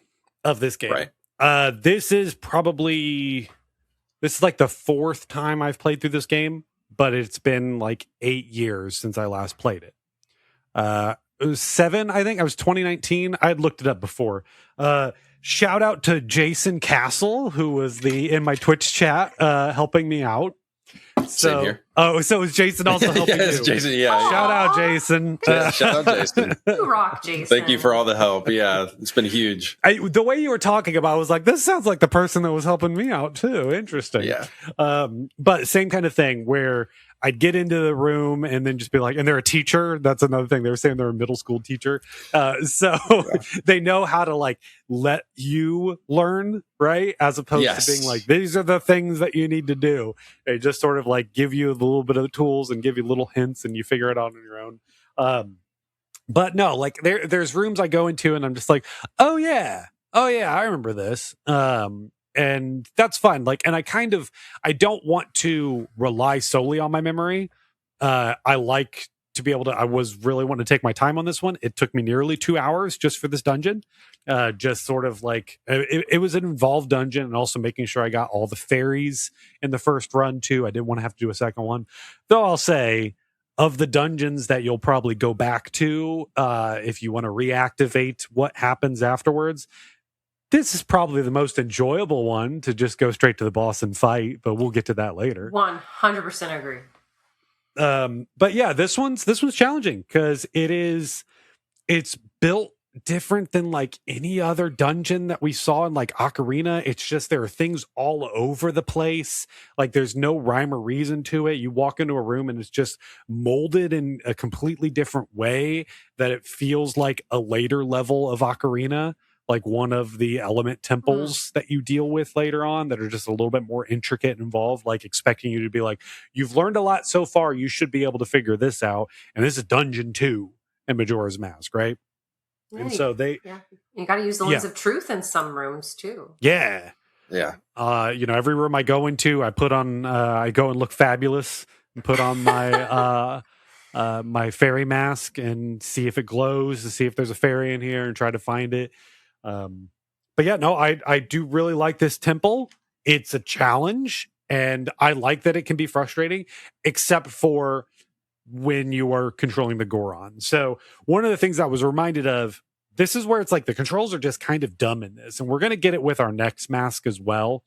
of this game. Right. This is like the fourth time I've played through this game, but it's been like 8 years since I last played it. It was 7, I think. I was 2019. I had looked it up before. Shout out to Jason Castle, who was in my Twitch chat, helping me out. Same here. Oh, so is Jason also helping you? Jason, yeah. Shout out, Jason. Shout out, Jason. You rock, Jason. Thank you for all the help. Yeah, it's been huge. The way you were talking about it, I was like, this sounds like the person that was helping me out too. Interesting. Yeah. But same kind of thing where I'd get into the room and then just be like, and they're a teacher. That's another thing. They were saying they're a middle school teacher. So they know how to like let you learn, right? As opposed to being like, these are the things that you need to do. They just sort of like give you a little bit of the tools and give you little hints and you figure it out on your own. But no, like there's rooms I go into and I'm just like, oh yeah, Oh yeah, I remember this. And that's fun. Like, and I don't want to rely solely on my memory. I like to be able to. I was really wanting to take my time on this one. It took me nearly 2 hours just for this dungeon. Just sort of like it was an involved dungeon, and also making sure I got all the fairies in the first run too. I didn't want to have to do a second one, though. I'll say, of the dungeons that you'll probably go back to, if you want to reactivate what happens afterwards, this is probably the most enjoyable one to just go straight to the boss and fight, but we'll get to that later. 100% agree. But yeah, this one's challenging because it's built different than like any other dungeon that we saw in like Ocarina. It's just there are things all over the place. Like there's no rhyme or reason to it. You walk into a room and it's just molded in a completely different way that it feels like a later level of Ocarina, like one of the element temples that you deal with later on that are just a little bit more intricate and involved, like expecting you to be like, you've learned a lot so far, you should be able to figure this out. And this is dungeon 2 in Majora's Mask, right? Yeah, And so you got to use the lens of truth in some rooms too. Yeah. Every room I go into, I put on, I go and look fabulous and put on my, my fairy mask and see if it glows, to see if there's a fairy in here and try to find it. But yeah, no, I do really like this temple. It's a challenge, and I like that it can be frustrating, except for when you are controlling the Goron. So one of the things I was reminded of, this is where it's like the controls are just kind of dumb in this, and we're going to get it with our next mask as well.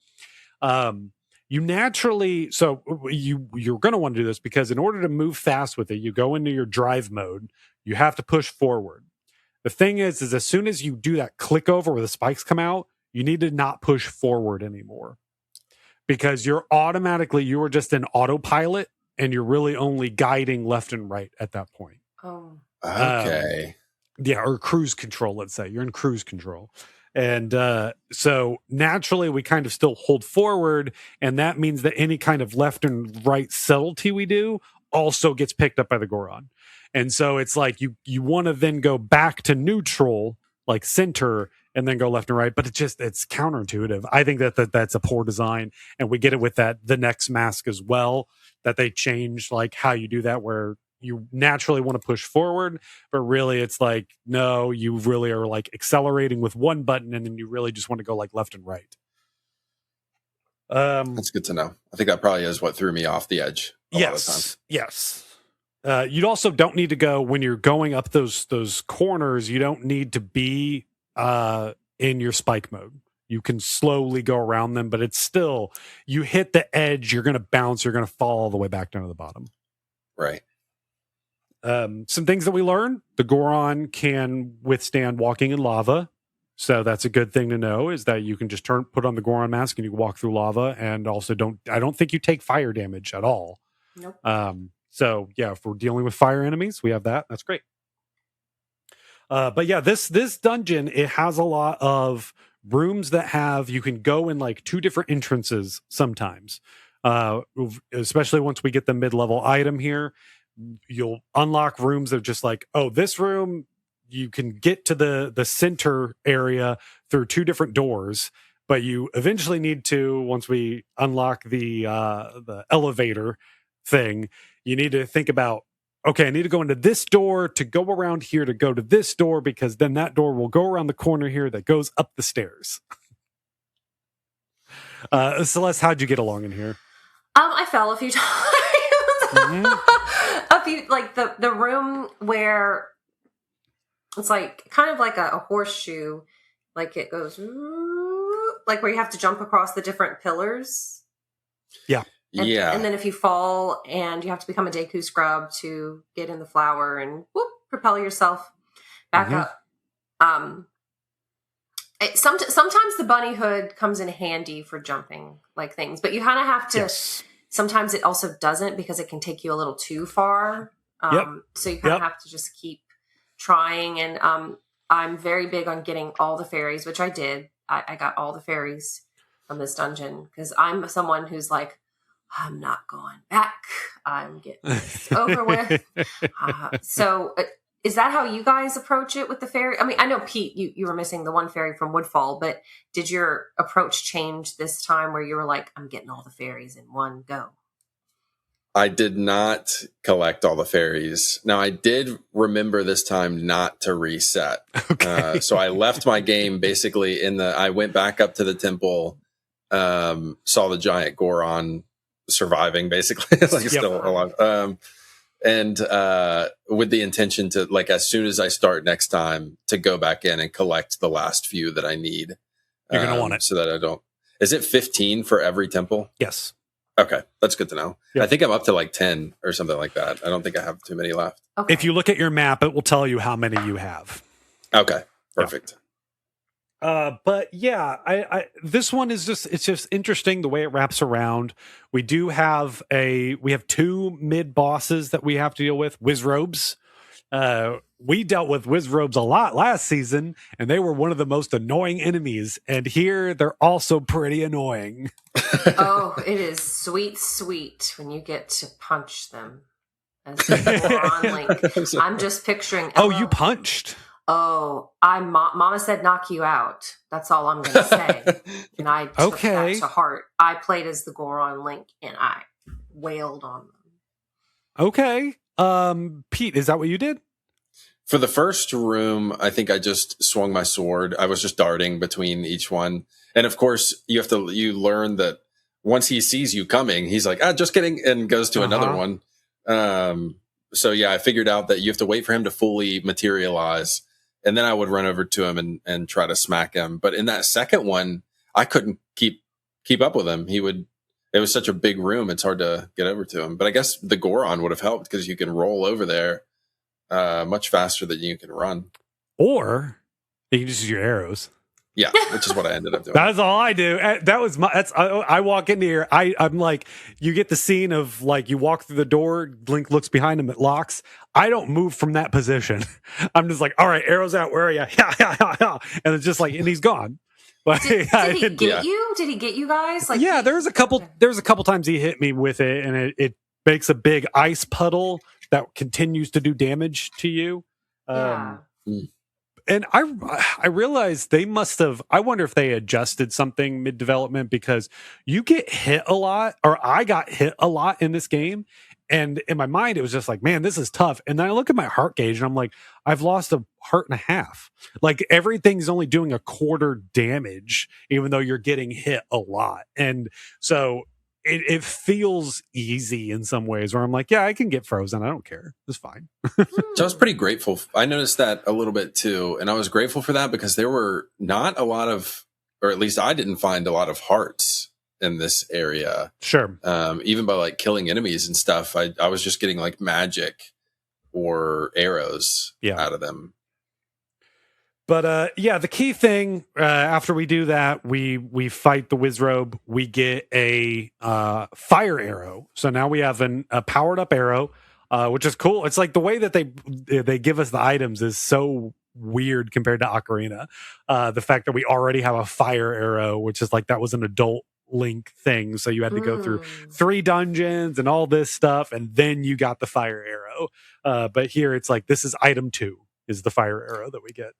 You naturally, so you're going to want to do this because in order to move fast with it, you go into your drive mode. You have to push forward. The thing is as soon as you do that click over where the spikes come out, you need to not push forward anymore because you are just in autopilot and you're really only guiding left and right at that point. Oh, okay. Or cruise control, let's say. You're in cruise control. And so naturally we kind of still hold forward, and that means that any kind of left and right subtlety we do also gets picked up by the Goron. And so it's like you want to then go back to neutral, like center, and then go left and right, but it's counterintuitive. I think that's a poor design, and we get it with the next mask as well, that they change like how you do that, where you naturally want to push forward, but really it's like, no, you really are like accelerating with one button, and then you really just want to go like left and right. That's good to know. I think that probably is what threw me off the edge a lot of times. Yes. You also don't need to go when you're going up those corners. You don't need to be in your spike mode. You can slowly go around them, but it's still, you hit the edge, you're going to bounce, you're going to fall all the way back down to the bottom. Right. Some things that we learn: the Goron can withstand walking in lava. So that's a good thing to know, is that you can just put on the Goron mask and you can walk through lava, and also I don't think you take fire damage at all. Nope. So yeah, if we're dealing with fire enemies, we have that. That's great. But yeah, this dungeon, it has a lot of rooms that you can go in like 2 different entrances sometimes. Especially once we get the mid-level item here, you'll unlock rooms that are just like, oh, this room, you can get to the center area through 2 different doors, but you eventually need to, once we unlock the elevator thing, you need to think about, okay, I need to go into this door to go around here to go to this door, because then that door will go around the corner here that goes up the stairs. Celeste, how'd you get along in here? I fell a few times. A few, like the room where it's like kind of like a horseshoe, like it goes like where you have to jump across the different pillars. Yeah. And then if you fall, and you have to become a Deku scrub to get in the flower and propel yourself back up. Sometimes the bunny hood comes in handy for jumping like things, but you kind of have to. Yes. Sometimes it also doesn't, because it can take you a little too far. So you kind of have to just keep trying. And I'm very big on getting all the fairies, which I did. I got all the fairies from this dungeon because I'm someone who's like, I'm not going back. I'm getting this over with. So is that how you guys approach it with the fairy? I mean, I know, Pete, you were missing the one fairy from Woodfall, but did your approach change this time where you were like, I'm getting all the fairies in one go? I did not collect all the fairies. Now, I did remember this time not to reset. Okay. So I left my game basically I went back up to the temple, saw the giant Goron surviving, basically, like still alive. And with the intention to, like, as soon as I start next time, to go back in and collect the last few that I need. You're going to want it. So that I don't... Is it 15 for every temple? Yes. Okay, that's good to know. Yep. I think I'm up to like 10 or something like that. I don't think I have too many left. Okay. If you look at your map, it will tell you how many you have. Okay, perfect. But yeah, I this one is it's just interesting the way it wraps around. We have 2 mid bosses that we have to deal with. Wizrobes. We dealt with Wizrobes a lot last season, and they were one of the most annoying enemies. And here they're also pretty annoying. Oh, it is sweet when you get to punch them. As Goron Link. I'm just picturing. Oh, you punched. Oh, Mama said knock you out. That's all I'm going to say. And I took that to heart. I played as the Goron Link, and I wailed on them. Okay. Pete, is that what you did? For the first room, I think I just swung my sword. I was just darting between each one. And of course, you learn that once he sees you coming, he's like, just kidding, and goes to another one. So yeah, I figured out that you have to wait for him to fully materialize. And then I would run over to him and try to smack him. But in that second one, I couldn't keep up with him. It was such a big room. It's hard to get over to him. But I guess the Goron would have helped because you can roll over there much faster than you can run. Or you can just use your arrows. Yeah, which is what I ended up doing. That's all I do. I walk in here. I'm like, you get the scene of like you walk through the door, Link looks behind him, it locks. I don't move from that position. I'm just like, all right, arrows out. Where are you? And it's just like, and he's gone. But did he get you? Did he get you guys? Like, yeah, there's a couple times he hit me with it, and it makes a big ice puddle that continues to do damage to you. And I realized they must have, I wonder if they adjusted something mid-development, because you get hit a lot, or I got hit a lot in this game. And in my mind, it was just like, man, this is tough. And then I look at my heart gauge and I'm like, I've lost a heart and a half. Like everything's only doing a quarter damage, even though you're getting hit a lot. And so it feels easy in some ways where I'm like, yeah, I can get frozen. I don't care. It's fine. So I was pretty grateful. I noticed that a little bit too. And I was grateful for that because there were not a lot of, or at least I didn't find a lot of hearts in this area. Sure. Even by like killing enemies and stuff, I was just getting like magic or arrows out of them. But yeah, the key thing after we do that, we fight the Wizrobe. We get a fire arrow. So now we have a powered up arrow, which is cool. It's like the way that they give us the items is so weird compared to Ocarina. The fact that we already have a fire arrow, which is like that was an adult Link thing. So you had to go through 3 dungeons and all this stuff, and then you got the fire arrow. But here it's like this is item 2. Is the fire arrow that we get.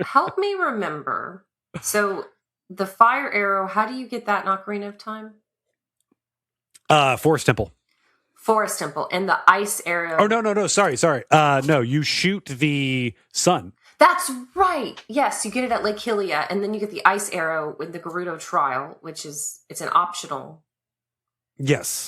help me remember. So the fire arrow, how do you get that in Ocarina of Time? Forest Temple. Forest Temple. And the ice arrow. Oh, no. Sorry. No, you shoot the sun. That's right. Yes, you get it at Lake Hylia, and then you get the ice arrow with the Gerudo Trial, which it's an optional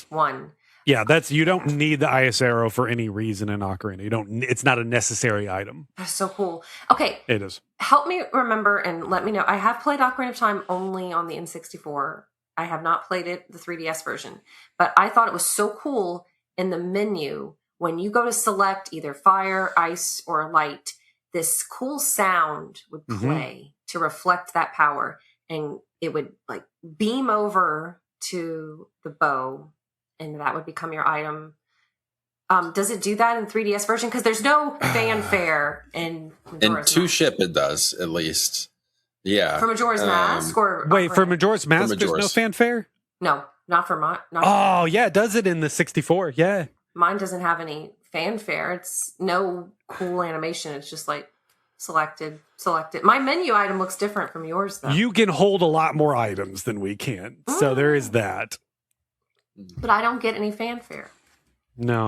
one. Yeah, you don't need the ice arrow for any reason in Ocarina. It's not a necessary item. That's so cool. Okay. It is. Help me remember and let me know. I have played Ocarina of Time only on the N64. I have not played it, the 3DS version. But I thought it was so cool in the menu when you go to select either fire, ice, or light, this cool sound would play to reflect that power. And it would like beam over to the bow, and that would become your item. Does it do that in 3DS version? Because there's no fanfare in Majora's In 2 Mask. Ship it does, at least. Yeah. For Majora's Mask? Or wait, for Majora's Mask, there's no fanfare? No, not for mine. Oh, yeah, it does it in the 64, yeah. Mine doesn't have any fanfare. It's no cool animation. It's just like selected. My menu item looks different from yours, though. You can hold a lot more items than we can. So there is that. But I don't get any fanfare. No.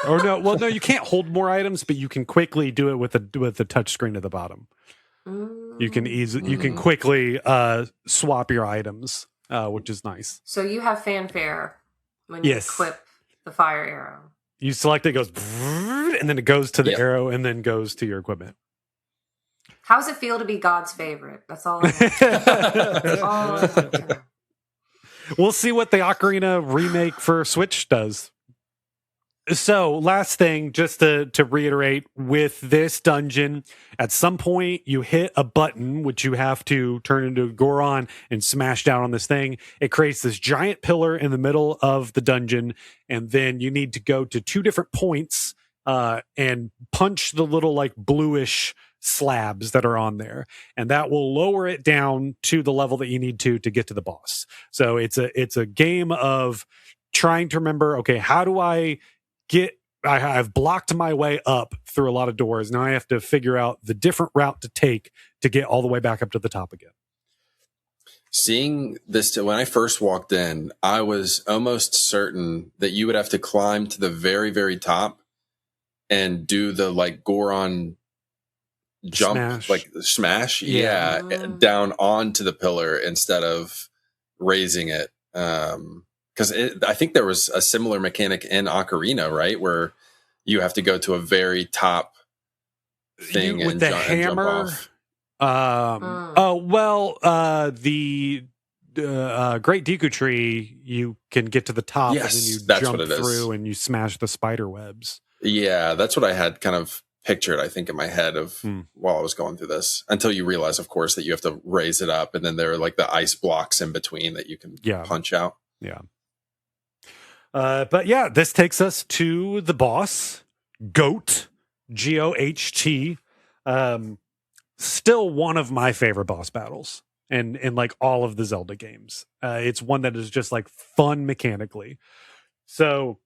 Or no. Well, no, you can't hold more items, but you can quickly do it with the touch screen at the bottom. You can quickly swap your items, which is nice. So you have fanfare when you equip the fire arrow. You select it, goes, and then it goes to the arrow, and then goes to your equipment. How does it feel to be God's favorite? That's all I want. That's all I want to know. We'll see what the Ocarina remake for Switch does. So, last thing, just to reiterate, with this dungeon, at some point you hit a button, which you have to turn into Goron and smash down on this thing. It creates this giant pillar in the middle of the dungeon, and then you need to go to 2 different points and punch the little like bluish slabs that are on there, and that will lower it down to the level that you need to get to the boss. So it's a game of trying to remember, okay, how do I've blocked my way up through a lot of doors. Now I have to figure out the different route to take to get all the way back up to the top again. Seeing this, when I first walked in, I was almost certain that you would have to climb to the very, very top and do the like Goron jump, smash. Yeah. Down onto the pillar instead of raising it. Because I think there was a similar mechanic in Ocarina, right? Where you have to go to a very top thing with and the hammer. The Great Deku Tree, you can get to the top, and then you jump through and you smash the spider webs. Yeah, that's what I had kind of pictured, I think, in my head of while I was going through this, until you realize, of course, that you have to raise it up, and then there are like the ice blocks in between that you can punch out. Yeah. But yeah, this takes us to the boss, Goht, Goht. Still one of my favorite boss battles in like all of the Zelda games. It's one that is just like fun mechanically. So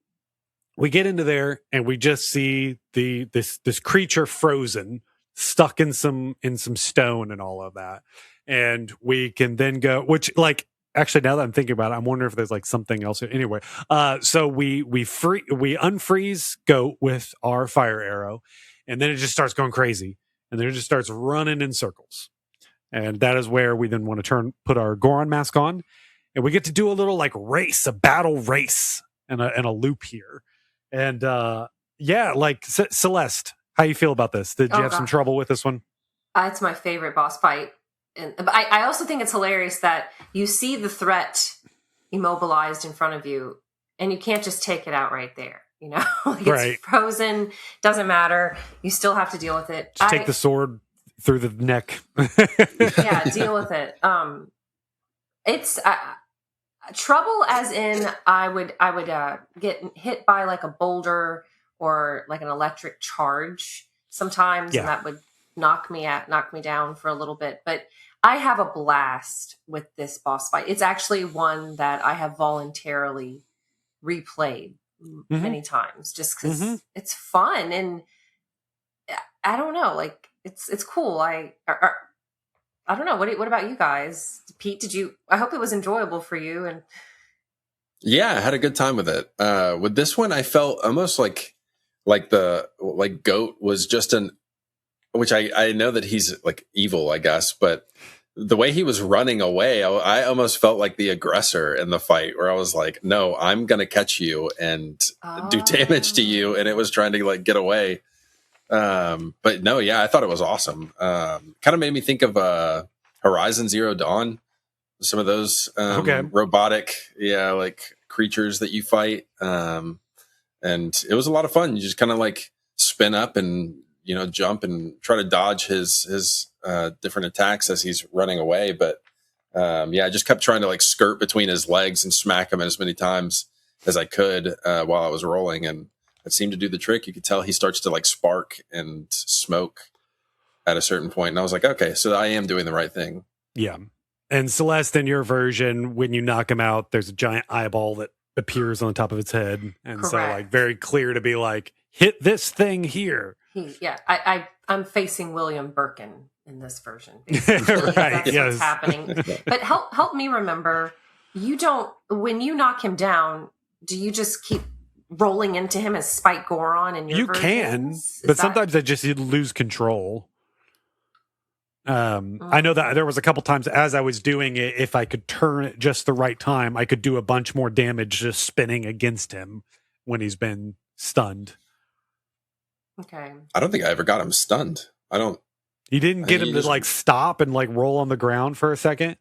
we get into there and we just see this creature frozen, stuck in some stone and all of that. And we can then go, which like, actually, now that I'm thinking about it, I'm wondering if there's like something else. Anyway, so we unfreeze Goht with our fire arrow, and then it just starts going crazy, and then it just starts running in circles, and that is where we then want to put our Goron mask on, and we get to do a little like race, a battle race, and a loop here, and like Celeste, how you feel about this? Did you have some trouble with this one? It's my favorite boss fight. But I also think it's hilarious that you see the threat immobilized in front of you, and you can't just take it out right there. You know, like it's frozen, doesn't matter. You still have to deal with it. Just take the sword through the neck. Yeah, deal with it. It's trouble, as in I would get hit by like a boulder or like an electric charge sometimes, and that would knock me down for a little bit. But I have a blast with this boss fight. It's actually one that I have voluntarily replayed many times just because it's fun, and I don't know, like it's cool. I don't know. What about you guys? Pete, I hope it was enjoyable for you. And yeah, I had a good time with it. With this one, I felt almost like Goht was just which I know that he's like evil, I guess, but the way he was running away, I almost felt like the aggressor in the fight, where I was like, no, I'm going to catch you and do damage to you. And it was trying to like get away. But no, yeah, I thought it was awesome. Kind of made me think of Horizon Zero Dawn, some of those robotic, like creatures that you fight. And it was a lot of fun. You just kind of like spin up and, jump and try to dodge his different attacks as he's running away. But I just kept trying to like skirt between his legs and smack him as many times as I could while I was rolling. And it seemed to do the trick. You could tell he starts to like spark and smoke at a certain point. And I was like, okay, so I am doing the right thing. Yeah. And Celeste, in your version, when you knock him out, there's a giant eyeball that appears on the top of its head. And so like very clear to be like, hit this thing here. I'm facing William Birkin in this version. Basically. Right, That's what's happening. But help me remember, when you knock him down, do you just keep rolling into him as Spike Goron in your You versions? can, but sometimes I just lose control. I know that there was a couple times as I was doing it, if I could turn it just the right time, I could do a bunch more damage just spinning against him when he's been stunned. Okay. I don't think I ever got him stunned. You didn't get him to like stop and like roll on the ground for a second?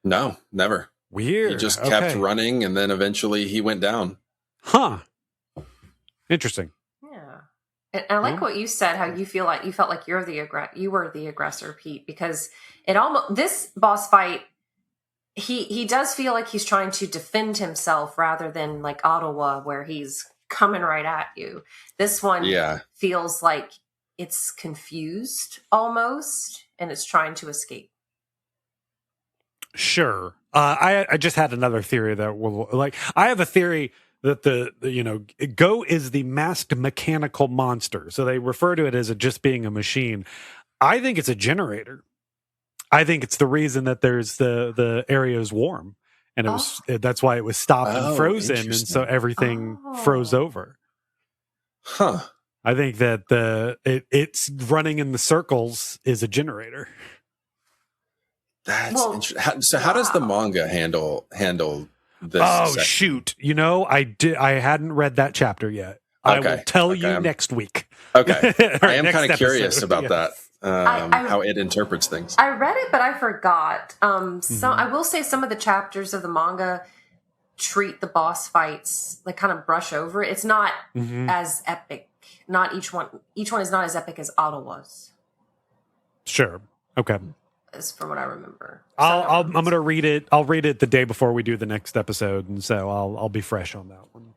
No, never. Weird. He just kept running, and then eventually he went down. Huh. Interesting. Yeah. And I like what you said, how you felt like you were the aggressor, Pete, because this boss fight, he does feel like he's trying to defend himself rather than like Ottawa, where he's coming right at you. This one feels like it's confused almost, and it's trying to escape. Sure. I just had another theory that I have a theory that the Go is the masked mechanical monster. So they refer to it as just being a machine. I think it's a generator. I think it's the reason that there's the area is warm, and that's why it was stopped and frozen, and so everything froze over. Huh. I think that it's running in the circles is a generator. That's interesting. So how does the manga handle this? Oh, section? shoot. I hadn't read that chapter yet. I will tell you next week. Okay. I am kind of curious about that. How it interprets things. I read it, but I forgot. I will say some of the chapters of the manga treat the boss fights, like kind of brush over it. It's not as epic. Not each one is not as epic as Ottawa's. Sure. Okay. Is from what I remember. I'm going to read it. I'll read it the day before we do the next episode, and so I'll be fresh on that one.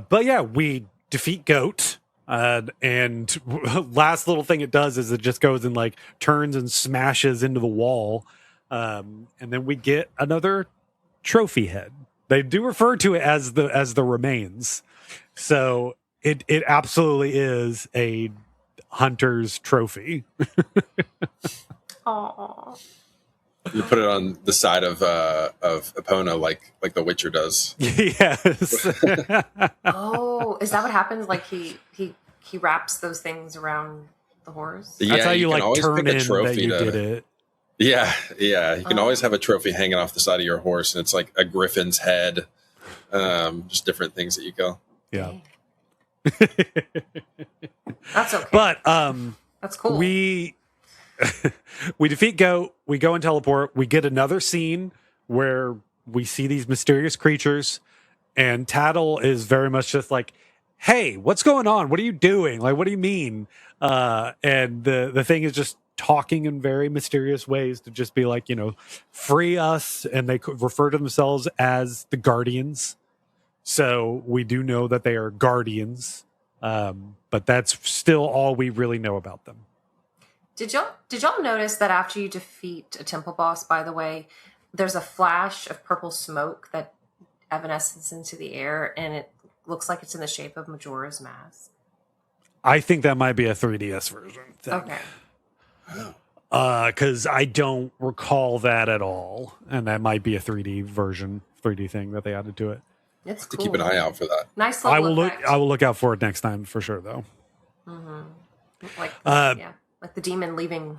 But yeah, we defeat Goat, and last little thing it does is it just goes and like turns and smashes into the wall, and then we get another trophy head. They do refer to it as the remains, so it absolutely is a hunter's trophy. Aww. You put it on the side of Epona like The Witcher does. Yes. Oh, is that what happens? Like he wraps those things around the horse? Yeah, that's how you like always turn pick a in trophy that you did it. Yeah. You can always have a trophy hanging off the side of your horse, and it's like a griffin's head. Just different things that you go. Yeah. That's okay. But that's cool. We defeat Goat, we go and teleport, we get another scene where we see these mysterious creatures, and Tattle is very much just like, hey, what's going on? What are you doing? Like, what do you mean? And the thing is just talking in very mysterious ways to just be like, free us, and they refer to themselves as the Guardians. So we do know that they are guardians, but that's still all we really know about them. Did y'all notice that after you defeat a temple boss, by the way, there's a flash of purple smoke that evanesces into the air, and it looks like it's in the shape of Majora's mask? I think that might be a 3DS version thing. Okay. Because I don't recall that at all, and that might be a 3D thing that they added to it. It's to cool. keep an eye out for that. Nice. I will look out for it next time for sure, though. Mm-hmm. Like the demon leaving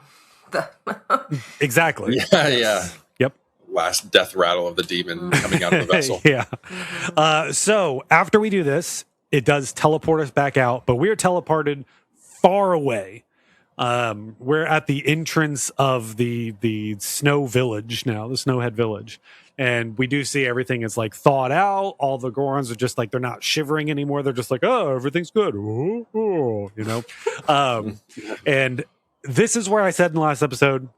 the. Exactly. Yeah. Yep. Last death rattle of the demon coming out of the vessel. Yeah. So after we do this, it does teleport us back out, but we're teleported far away. We're at the entrance of the snow village now, the Snowhead village. And we do see everything is like thawed out. All the Gorons are just like, they're not shivering anymore. They're just like, oh, everything's good. And this is where I said in the last episode,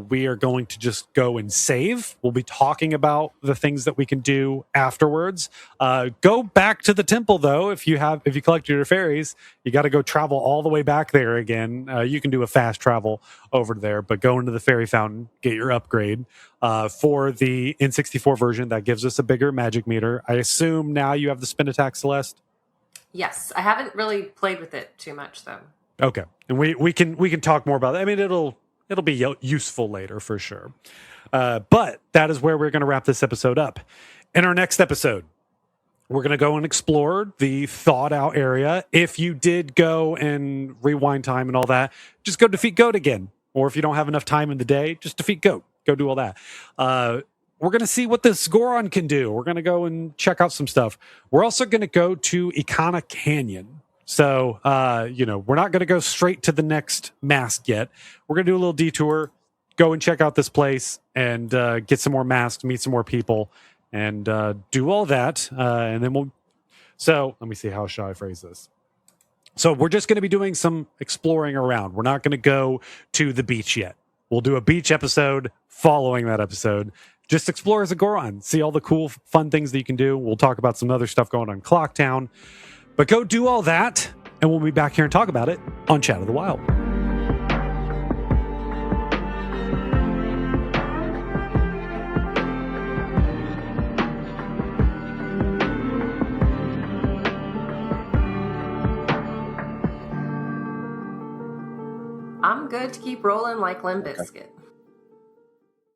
we are going to just go and save. We'll be talking about the things that we can do afterwards. Go back to the temple, though. If you collected your fairies, you got to go travel all the way back there again. You can do a fast travel over there, but go into the fairy fountain, get your upgrade. For the N64 version, that gives us a bigger magic meter. I assume now you have the spin attack, Celeste? Yes, I haven't really played with it too much though. Okay, and we can talk more about that. I mean, it'll be useful later for sure. But that is where we're going to wrap this episode up. In our next episode, we're going to go and explore the thawed out area. If you did go and rewind time and all that, just go defeat Goat again. Or if you don't have enough time in the day, just defeat Goat. Go do all that. We're going to see what this Goron can do. We're going to go and check out some stuff. We're also going to go to Ikana Canyon. So, we're not going to go straight to the next mask yet. We're going to do a little detour, go and check out this place and get some more masks, meet some more people, and do all that. And then so let me see, how shall I phrase this? So we're just going to be doing some exploring around. We're not going to go to the beach yet. We'll do a beach episode following that episode. Just explore as a Goron. See all the cool, fun things that you can do. We'll talk about some other stuff going on in Clocktown. But go do all that, and we'll be back here and talk about it on Chat of the Wild. I'm good to keep rolling like Limp Bizkit.